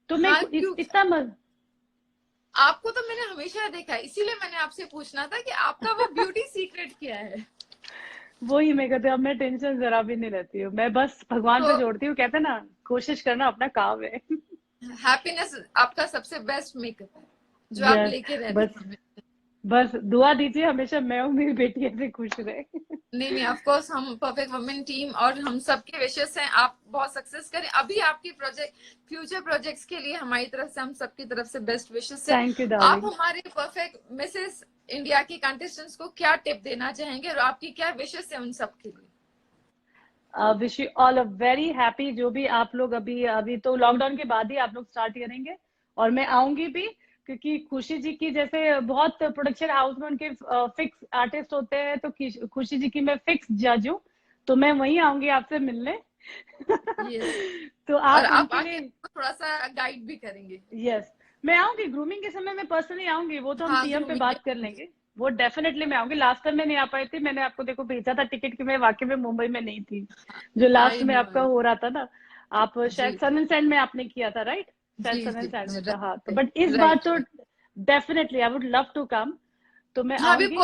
तो मैं हाँ, क्यों, इतना मज आपको तो मैंने हमेशा देखा है, इसीलिए मैंने आपसे पूछना था कि आपका वो ब्यूटी सीक्रेट क्या है। वही मैं कहते, अब मैं टेंशन जरा भी नहीं रहती हूँ, मैं बस भगवान तो पे जोड़ती हूँ, कहते हैं ना कोशिश करना अपना काम है। हैप्पीनेस आपका सबसे बेस्ट मेकअप है जो आप यस, लेके रहती बस हैं। बस दुआ दीजिए हमेशा मैं और मेरी बेटी ऐसे खुश रहे। नहीं नहीं, ऑफ कोर्स हम परफेक्ट वुमेन टीम और हम सबके विशेष हैं, आप बहुत सक्सेस करें। अभी आपकी प्रोजेक्ट, फ्यूचर प्रोजेक्ट्स के लिए हमारी तरफ से, हम सबकी तरफ से बेस्ट विशेष है। थैंक यू आप डार्लिंग। हमारे परफेक्ट मिसेस इंडिया के कंटेस्टेंट्स को क्या टिप देना चाहेंगे और आपकी क्या विशेष है उन सब के लिए? Wish you all a very happy, जो भी आप लोग अभी अभी तो लॉकडाउन के बाद ही आप लोग स्टार्ट करेंगे, और मैं आऊंगी भी, क्योंकि खुशी जी की जैसे बहुत प्रोडक्शन हाउस में उनके फिक्स आर्टिस्ट होते हैं, तो खुशी जी की मैं फिक्स जज हूँ, तो मैं वहीं आऊंगी आपसे मिलने। यस, तो और आप आप उनके आके लिए, थोड़ा सा गाइड भी करेंगे। यस, मैं आऊंगी ग्रूमिंग के समय, मैं पर्सनली आऊंगी, वो तो हम हाँ, पीएम पे ग्रूमिंग बात कर लेंगे। वो डेफिनेटली मैं आऊंगी। लास्ट टाइम मैं नहीं आ पाई थी, मैंने आपको देखो भेजा था टिकट कि मैं वाकई में मुंबई में नहीं थी, जो लास्ट आई में नो, आपका हो रहा था ना। आप जी शायद सन एंड सैंड में आपने किया था, राइट? शायद जी सन जी, एंड सैंड में था, हाँ। तो राइट बट इस बार राइट। तो definitely I would love to come, तो मैं हाँ, अभी आऊंगी।